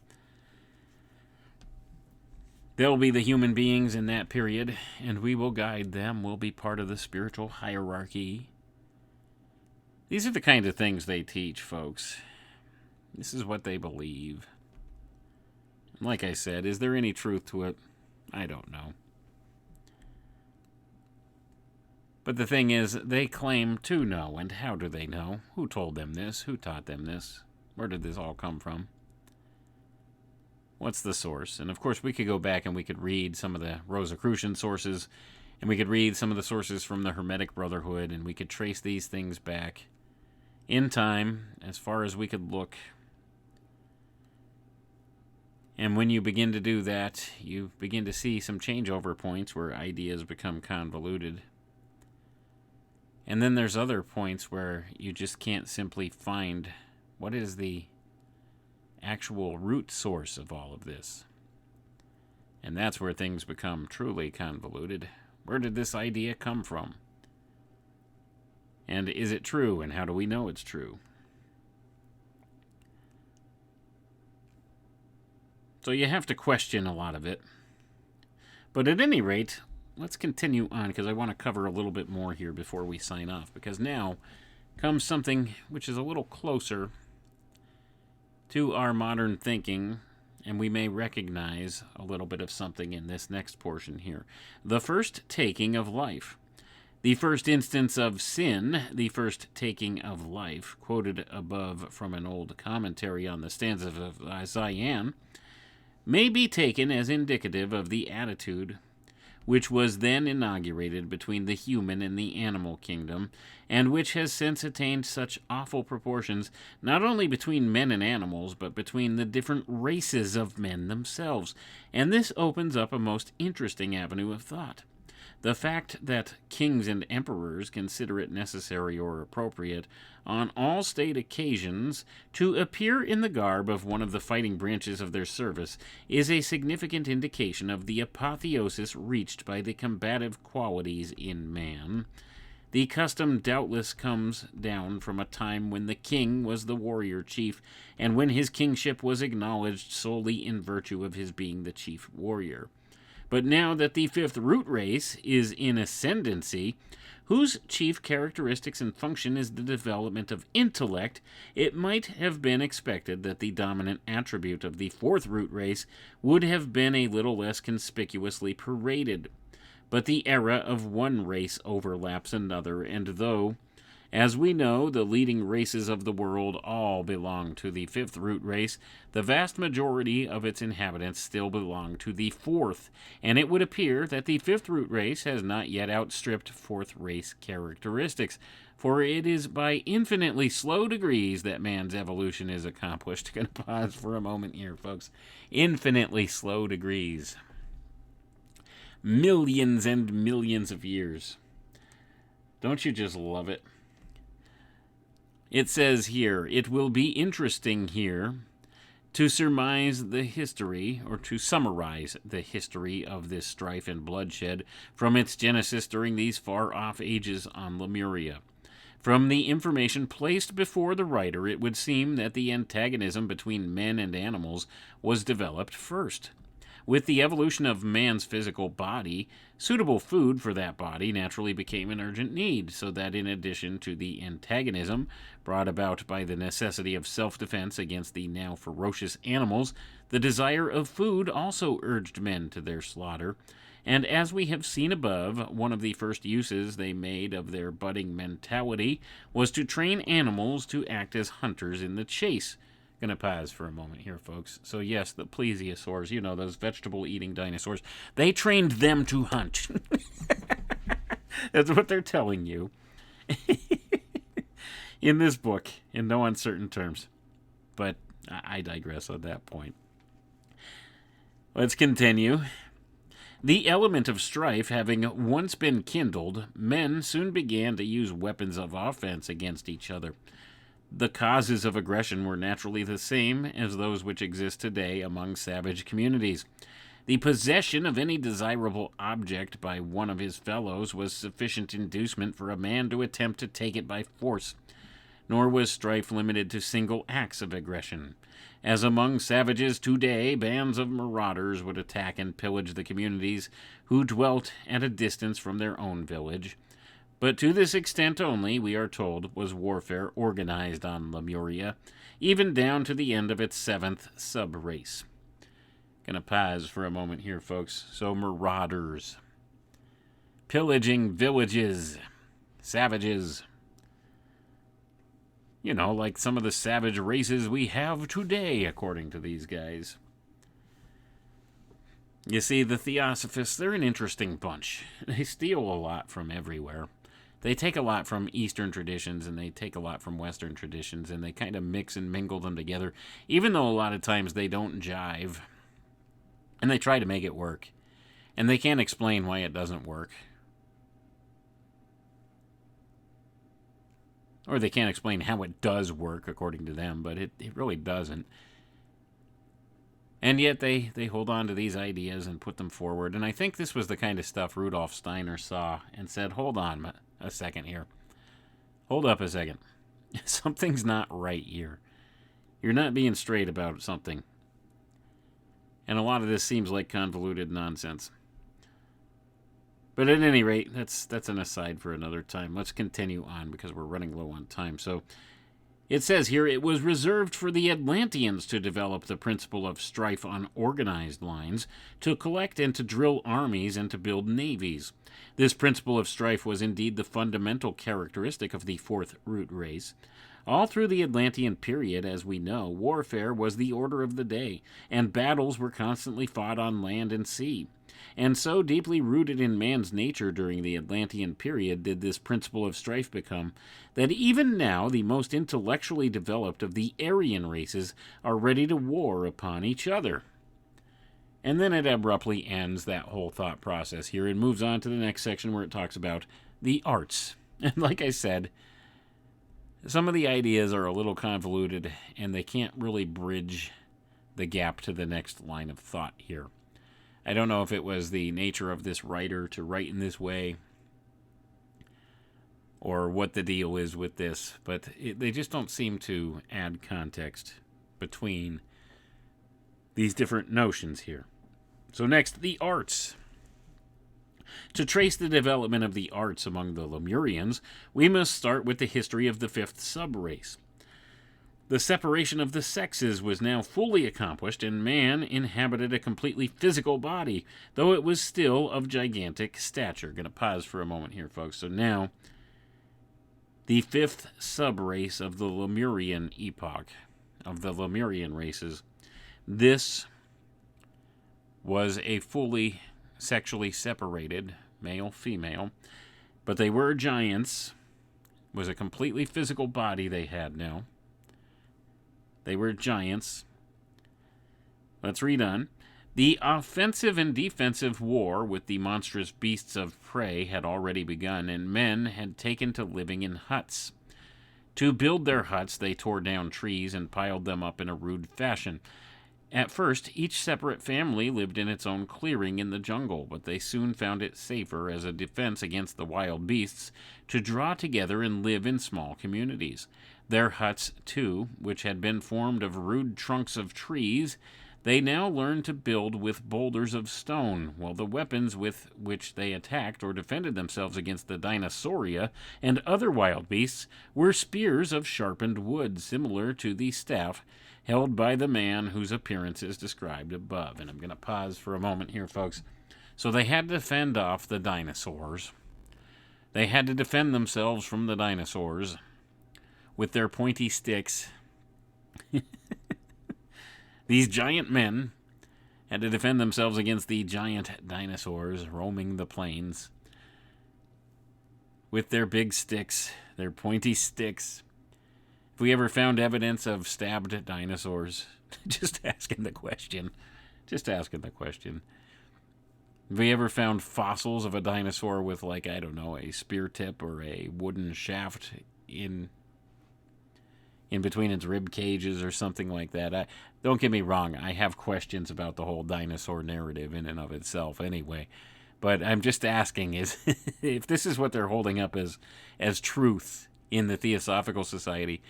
They'll be the human beings in that period, and we will guide them. We'll be part of the spiritual hierarchy. These are the kind of things they teach, folks. This is what they believe. Like I said, is there any truth to it? I don't know. But the thing is, they claim to know, and how do they know? Who told them this? Who taught them this? Where did this all come from? What's the source? And of course, we could go back and we could read some of the Rosicrucian sources, and we could read some of the sources from the Hermetic Brotherhood, and we could trace these things back in time, as far as we could look. And when you begin to do that, you begin to see some changeover points where ideas become convoluted. And then there's other points where you just can't simply find what is the actual root source of all of this. And that's where things become truly convoluted. Where did this idea come from? And is it true, and how do we know it's true? So you have to question a lot of it. But at any rate, let's continue on, because I want to cover a little bit more here before we sign off, because now comes something which is a little closer to our modern thinking, and we may recognize a little bit of something in this next portion here. The first taking of life. The first instance of sin, the first taking of life, quoted above from an old commentary on the stanzas of Isaiah, may be taken as indicative of the attitude which was then inaugurated between the human and the animal kingdom, and which has since attained such awful proportions, not only between men and animals, but between the different races of men themselves. And this opens up a most interesting avenue of thought. The fact that kings and emperors consider it necessary or appropriate on all state occasions to appear in the garb of one of the fighting branches of their service is a significant indication of the apotheosis reached by the combative qualities in man. The custom doubtless comes down from a time when the king was the warrior chief, and when his kingship was acknowledged solely in virtue of his being the chief warrior. But now that the fifth root race is in ascendancy, whose chief characteristics and function is the development of intellect, it might have been expected that the dominant attribute of the fourth root race would have been a little less conspicuously paraded. But the era of one race overlaps another, and though, as we know, the leading races of the world all belong to the fifth root race, the vast majority of its inhabitants still belong to the fourth, and it would appear that the fifth root race has not yet outstripped fourth race characteristics, for it is by infinitely slow degrees that man's evolution is accomplished. Going to pause for a moment here, folks. Infinitely slow degrees. Millions and millions of years. Don't you just love it? It says here, it will be interesting here to surmise the history, or to summarize the history of this strife and bloodshed from its genesis during these far-off ages on Lemuria. From the information placed before the writer, it would seem that the antagonism between men and animals was developed first. With the evolution of man's physical body, suitable food for that body naturally became an urgent need, so that in addition to the antagonism brought about by the necessity of self-defense against the now ferocious animals, the desire of food also urged men to their slaughter. And as we have seen above, one of the first uses they made of their budding mentality was to train animals to act as hunters in the chase. Gonna pause for a moment here, folks. So yes, the plesiosaurs, you know, those vegetable-eating dinosaurs, they trained them to hunt. That's what they're telling you. In this book, in no uncertain terms. But I digress on that point. Let's continue. The element of strife having once been kindled, men soon began to use weapons of offense against each other. The causes of aggression were naturally the same as those which exist today among savage communities. The possession of any desirable object by one of his fellows was sufficient inducement for a man to attempt to take it by force. Nor was strife limited to single acts of aggression. As among savages today, bands of marauders would attack and pillage the communities who dwelt at a distance from their own village. But to this extent only, we are told, was warfare organized on Lemuria, even down to the end of its 7th sub-race. Gonna pause for a moment here, folks. So, marauders. Pillaging villages. Savages. You know, like some of the savage races we have today, according to these guys. You see, the Theosophists, they're an interesting bunch. They steal a lot from everywhere. They take a lot from Eastern traditions, and they take a lot from Western traditions, and they kind of mix and mingle them together, even though a lot of times they don't jive. And they try to make it work. And they can't explain why it doesn't work. Or they can't explain how it does work, according to them, but it really doesn't. And yet they hold on to these ideas and put them forward. And I think this was the kind of stuff Rudolf Steiner saw and said, hold on a second here. Hold up a second. Something's not right here. You're not being straight about something. And a lot of this seems like convoluted nonsense. But at any rate, that's an aside for another time. Let's continue on because we're running low on time. So it says here, it was reserved for the Atlanteans to develop the principle of strife on organized lines, to collect and to drill armies and to build navies. This principle of strife was indeed the fundamental characteristic of the fourth root race. All through the Atlantean period, as we know, warfare was the order of the day, and battles were constantly fought on land and sea. And so deeply rooted in man's nature during the Atlantean period did this principle of strife become, that even now the most intellectually developed of the Aryan races are ready to war upon each other. And then it abruptly ends that whole thought process here and moves on to the next section where it talks about the arts. And like I said, some of the ideas are a little convoluted, and they can't really bridge the gap to the next line of thought here. I don't know if it was the nature of this writer to write in this way, or what the deal is with this, but they just don't seem to add context between these different notions here. So next, the arts. To trace the development of the arts among the Lemurians, we must start with the history of the fifth subrace. The separation of the sexes was now fully accomplished, and man inhabited a completely physical body, though it was still of gigantic stature. Going to pause for a moment here, folks. So now, the fifth subrace of the Lemurian epoch, of the Lemurian races, this was a fully sexually separated male-female, but they were giants. It was a completely physical body they had now. They were giants. Let's read on. The offensive and defensive war with the monstrous beasts of prey had already begun, and men had taken to living in huts. To build their huts, they tore down trees and piled them up in a rude fashion. At first, each separate family lived in its own clearing in the jungle, but they soon found it safer as a defense against the wild beasts to draw together and live in small communities. Their huts, too, which had been formed of rude trunks of trees, they now learned to build with boulders of stone, while the weapons with which they attacked or defended themselves against the dinosauria and other wild beasts were spears of sharpened wood, similar to the staff held by the man whose appearance is described above. And I'm going to pause for a moment here, folks. So they had to fend off the dinosaurs. They had to defend themselves from the dinosaurs with their pointy sticks. These giant men had to defend themselves against the giant dinosaurs roaming the plains with their big sticks, their pointy sticks. If we ever found evidence of stabbed dinosaurs, just asking the question. Have we ever found fossils of a dinosaur with, like, I don't know, a spear tip or a wooden shaft in between its rib cages or something like that? Don't get me wrong, I have questions about the whole dinosaur narrative in and of itself anyway. But I'm just asking, is if this is what they're holding up as truth in the Theosophical Society,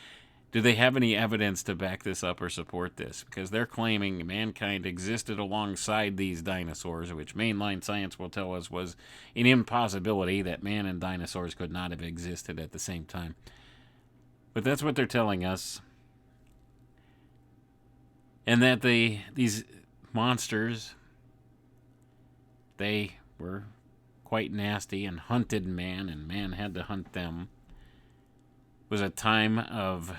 do they have any evidence to back this up or support this? Because they're claiming mankind existed alongside these dinosaurs, which mainline science will tell us was an impossibility, that man and dinosaurs could not have existed at the same time. But that's what they're telling us. And that these monsters, they were quite nasty and hunted man, and man had to hunt them. It was a time of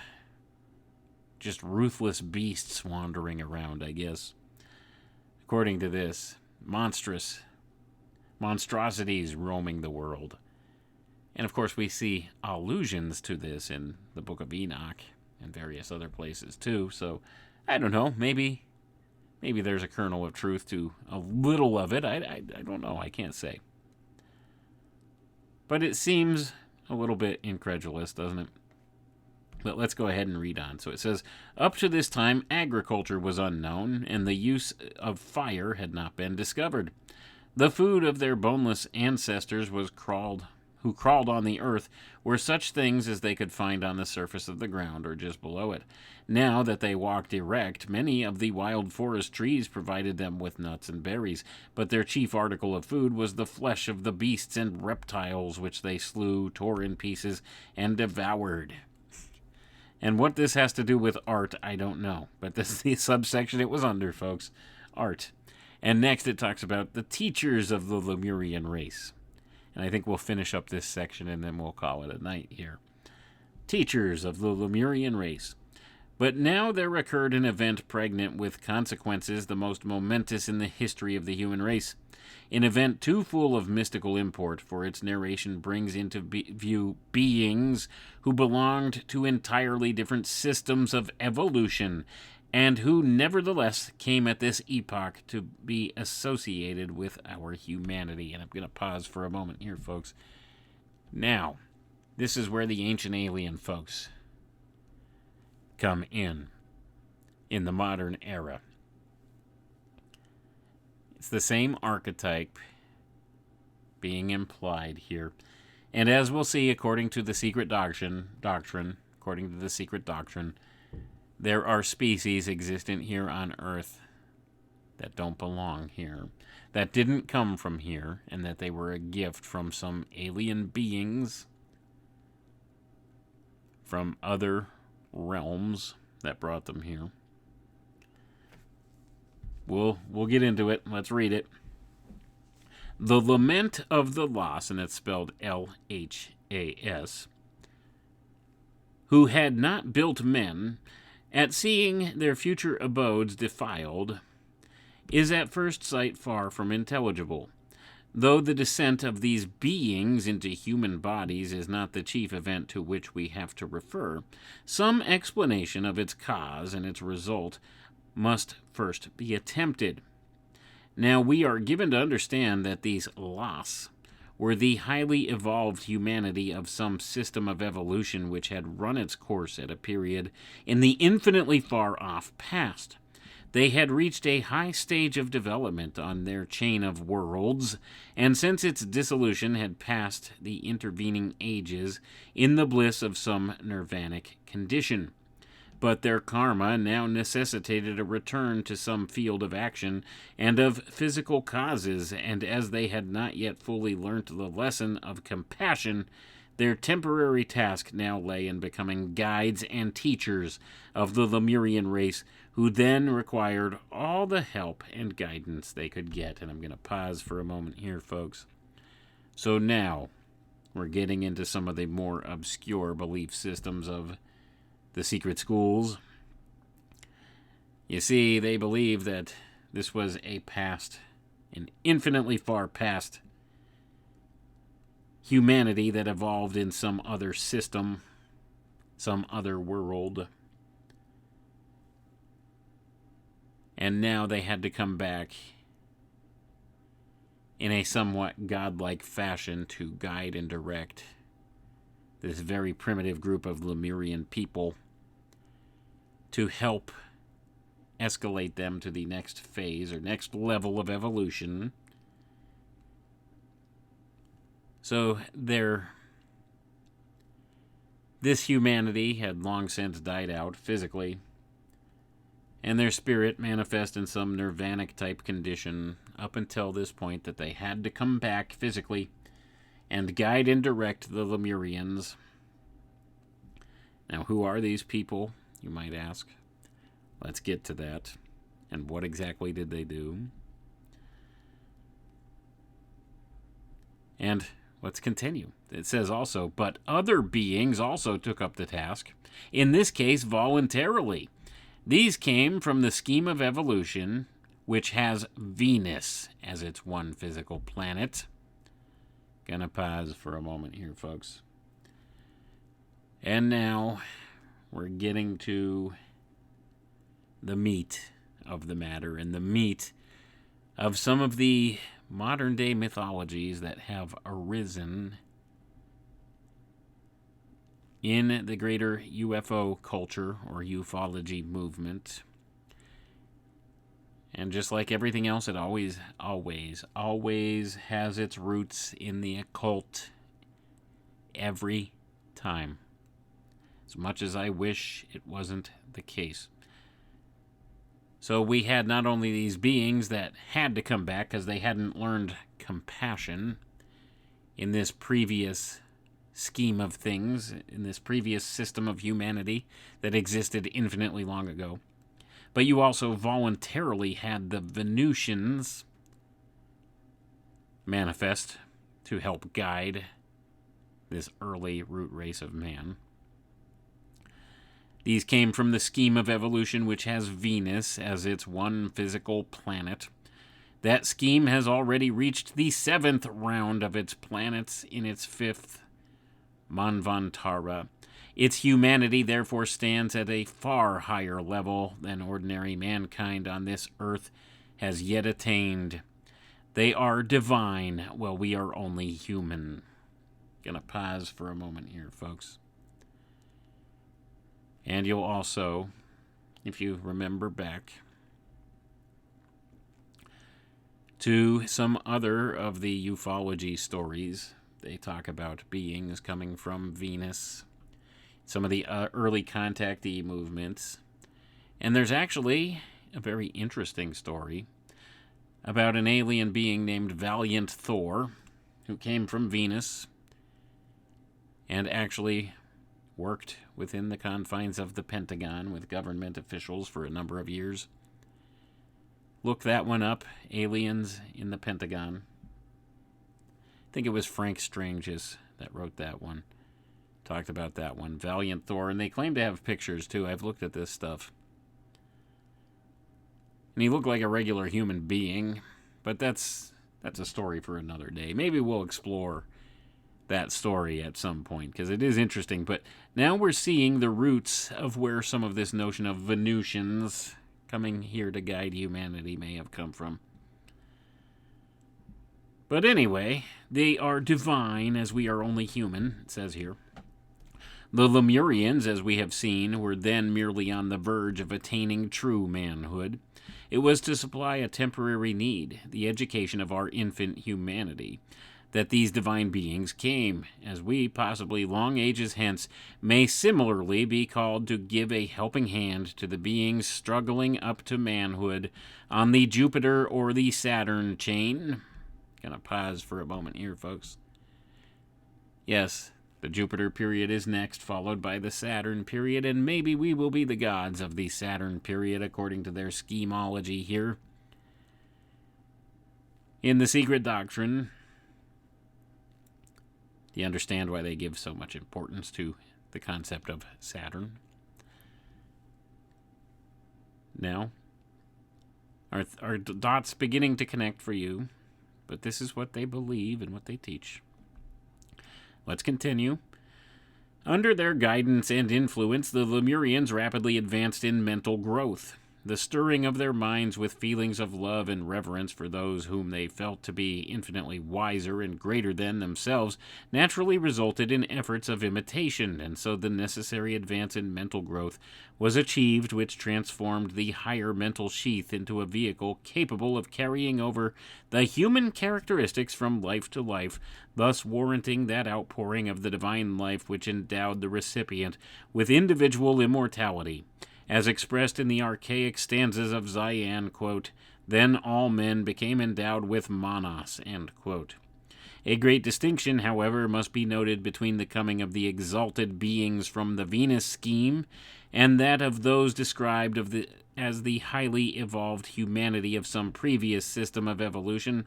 just ruthless beasts wandering around, I guess. According to this, monstrosities roaming the world. And of course we see allusions to this in the Book of Enoch and various other places too, so I don't know, maybe there's a kernel of truth to a little of it. I don't know, I can't say. But it seems a little bit incredulous, doesn't it? But let's go ahead and read on. So it says, up to this time, agriculture was unknown, and the use of fire had not been discovered. The food of their boneless ancestors who crawled on the earth were such things as they could find on the surface of the ground or just below it. Now that they walked erect, many of the wild forest trees provided them with nuts and berries, but their chief article of food was the flesh of the beasts and reptiles which they slew, tore in pieces, and devoured. And what this has to do with art, I don't know. But this is the subsection it was under, folks. Art. And next it talks about the teachers of the Lemurian race. And I think we'll finish up this section and then we'll call it a night here. Teachers of the Lemurian race. But now there occurred an event pregnant with consequences the most momentous in the history of the human race. An event too full of mystical import, for its narration brings into view beings who belonged to entirely different systems of evolution, and who nevertheless came at this epoch to be associated with our humanity. And I'm going to pause for a moment here, folks. Now, this is where the ancient alien folks come in the modern era. It's the same archetype being implied here. And as we'll see, according to the secret doctrine, there are species existent here on Earth that don't belong here, that didn't come from here, and that they were a gift from some alien beings from other realms that brought them here. We'll get into it. Let's read it. The lament of the lost, and it's spelled L-H-A-S, who had not built men, at seeing their future abodes defiled, is at first sight far from intelligible. Though the descent of these beings into human bodies is not the chief event to which we have to refer, some explanation of its cause and its result must first be attempted. Now we are given to understand that these Las were the highly evolved humanity of some system of evolution which had run its course at a period in the infinitely far off past. They had reached a high stage of development on their chain of worlds, and since its dissolution had passed the intervening ages in the bliss of some nirvanic condition. But their karma now necessitated a return to some field of action and of physical causes, and as they had not yet fully learnt the lesson of compassion, their temporary task now lay in becoming guides and teachers of the Lemurian race, who then required all the help and guidance they could get. And I'm going to pause for a moment here, folks. So now we're getting into some of the more obscure belief systems of the secret schools. You see, they believe that this was a past, an infinitely far past humanity that evolved in some other system, some other world. And now they had to come back in a somewhat godlike fashion to guide and direct this very primitive group of Lemurian people to help escalate them to the next phase or next level of evolution. So this humanity had long since died out physically, and their spirit manifest in some nirvanic type condition up until this point that they had to come back physically and guide and direct the Lemurians. Now, who are these people, you might ask? Let's get to that. And what exactly did they do? And let's continue. It says also, but other beings also took up the task, in this case voluntarily. These came from the scheme of evolution, which has Venus as its one physical planet. Gonna pause for a moment here, folks. And now we're getting to the meat of the matter and the meat of some of the modern day mythologies that have arisen in the greater UFO culture or ufology movement. And just like everything else, it always has its roots in the occult every time. As much as I wish it wasn't the case. So we had not only these beings that had to come back because they hadn't learned compassion in this previous scheme of things, in this previous system of humanity that existed infinitely long ago, but you also voluntarily had the Venusians manifest to help guide this early root race of man. These came from the scheme of evolution, which has Venus as its one physical planet. That scheme has already reached the 7th round of its planets in its 5th Manvantara. Its humanity therefore stands at a far higher level than ordinary mankind on this earth has yet attained. They are divine, while we are only human. Gonna pause for a moment here, folks. And you'll also, if you remember back to some other of the ufology stories, they talk about beings coming from Venus, some of the early contactee movements. And there's actually a very interesting story about an alien being named Valiant Thor, who came from Venus and actually worked within the confines of the Pentagon with government officials for a number of years. Look that one up, Aliens in the Pentagon. I think it was Frank Stranges that wrote that one. Talked about that one, Valiant Thor, and they claim to have pictures too. I've looked at this stuff. And he looked like a regular human being, but that's a story for another day. Maybe we'll explore that story at some point, because it is interesting. But now we're seeing the roots of where some of this notion of— coming here to guide humanity — may have come from. But anyway, they are divine as we are only human, it says here. The Lemurians, as we have seen, were then merely on the verge of attaining true manhood. It was to supply a temporary need, the education of our infant humanity, that these divine beings came, as we, possibly long ages hence, may similarly be called to give a helping hand to the beings struggling up to manhood on the Jupiter or the Saturn chain. Gonna pause for a moment here, folks. Yes, the Jupiter period is next, followed by the Saturn period, and maybe we will be the gods of the Saturn period according to their schemology here. In the Secret Doctrine, do you understand why they give so much importance to the concept of Saturn? Now, are dots beginning to connect for you? But this is what they believe and what they teach. Let's continue. Under their guidance and influence, the Lemurians rapidly advanced in mental growth. The stirring of their minds with feelings of love and reverence for those whom they felt to be infinitely wiser and greater than themselves naturally resulted in efforts of imitation, and so the necessary advance in mental growth was achieved, which transformed the higher mental sheath into a vehicle capable of carrying over the human characteristics from life to life, thus warranting that outpouring of the divine life which endowed the recipient with individual immortality. As expressed in the archaic stanzas of Zion, quote, "Then all men became endowed with manas," end quote. A great distinction, however, must be noted between the coming of the exalted beings from the Venus scheme and that of those described as the highly evolved humanity of some previous system of evolution.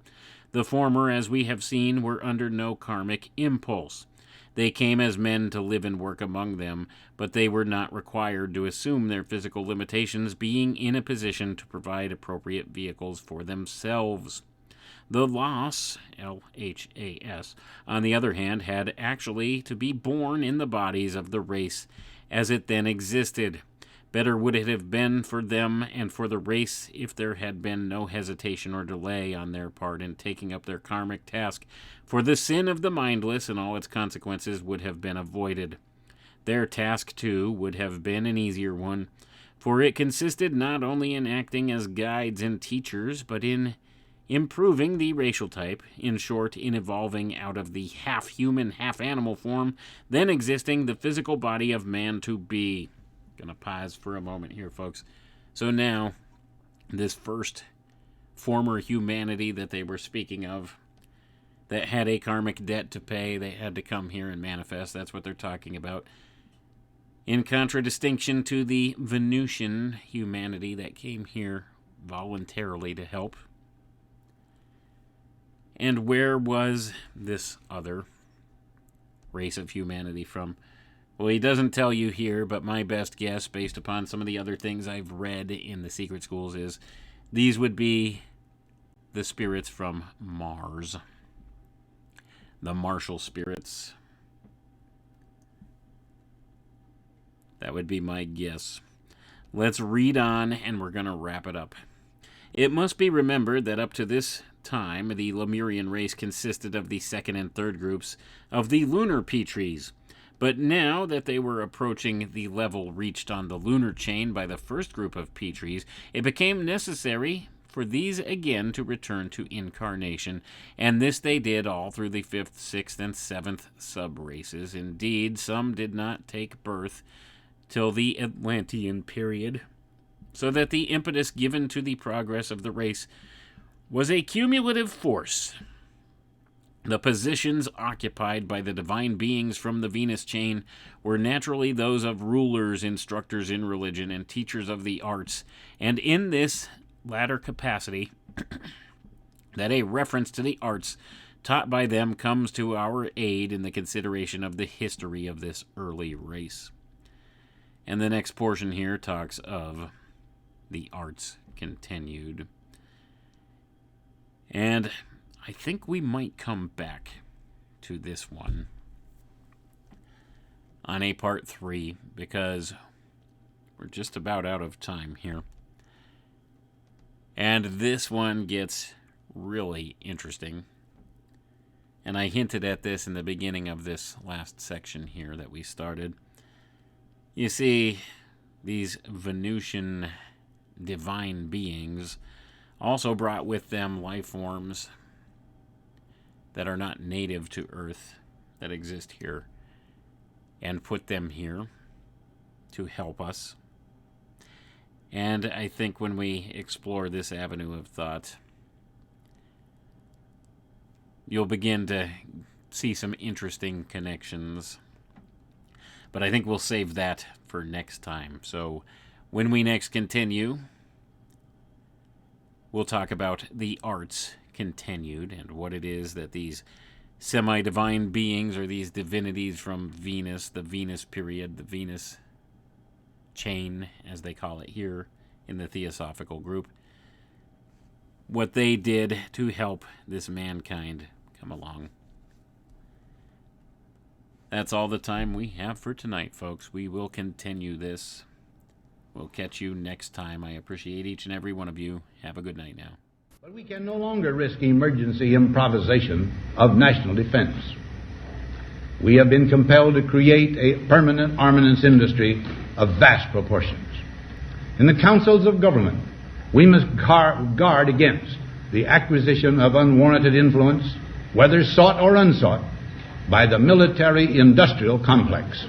The former, as we have seen, were under no karmic impulse. They came as men to live and work among them, but they were not required to assume their physical limitations, being in a position to provide appropriate vehicles for themselves. The Las, L-H-A-S, on the other hand, had actually to be born in the bodies of the race as it then existed. Better would it have been for them and for the race if there had been no hesitation or delay on their part in taking up their karmic task, for the sin of the mindless and all its consequences would have been avoided. Their task, too, would have been an easier one, for it consisted not only in acting as guides and teachers, but in improving the racial type, in short, in evolving out of the half-human, half-animal form then existing the physical body of man to be. Gonna pause for a moment here, folks. So now, this first former humanity that they were speaking of, that had a karmic debt to pay, they had to come here and manifest. That's what they're talking about. In contradistinction to the Venusian humanity that came here voluntarily to help. And where was this other race of humanity from? Well, he doesn't tell you here, but my best guess, based upon some of the other things I've read in the secret schools, is these would be the spirits from Mars. The martial spirits. That would be my guess. Let's read on, and we're going to wrap it up. It must be remembered that up to this time, the Lemurian race consisted of the second and third groups of the lunar Petries. But now that they were approaching the level reached on the lunar chain by the first group of Petries, it became necessary for these again to return to incarnation, and this they did all through the 5th, 6th, and 7th sub-races. Indeed, some did not take birth till the Atlantean period, so that the impetus given to the progress of the race was a cumulative force. The positions occupied by the divine beings from the Venus chain were naturally those of rulers, instructors in religion, and teachers of the arts, and in this latter capacity, that a reference to the arts taught by them comes to our aid in the consideration of the history of this early race. And the next portion here talks of the arts continued. And I think we might come back to this one on a part 3, because we're just about out of time here. And this one gets really interesting. And I hinted at this in the beginning of this last section here that we started. You see, these Venusian divine beings also brought with them life forms that are not native to Earth, that exist here, and put them here to help us. And I think when we explore this avenue of thought, you'll begin to see some interesting connections. But I think we'll save that for next time. So when we next continue, we'll talk about the arts continued and what it is that these semi-divine beings, or these divinities from Venus, the Venus period, the Venus chain, as they call it here in the Theosophical group, what they did to help this mankind come along. That's all the time we have for tonight, folks. We will continue this. We'll catch you next time. I appreciate each and every one of you. Have a good night now. But we can no longer risk emergency improvisation of national defense. We have been compelled to create a permanent armaments industry of vast proportions. In the councils of government, we must guard against the acquisition of unwarranted influence, whether sought or unsought, by the military-industrial complex.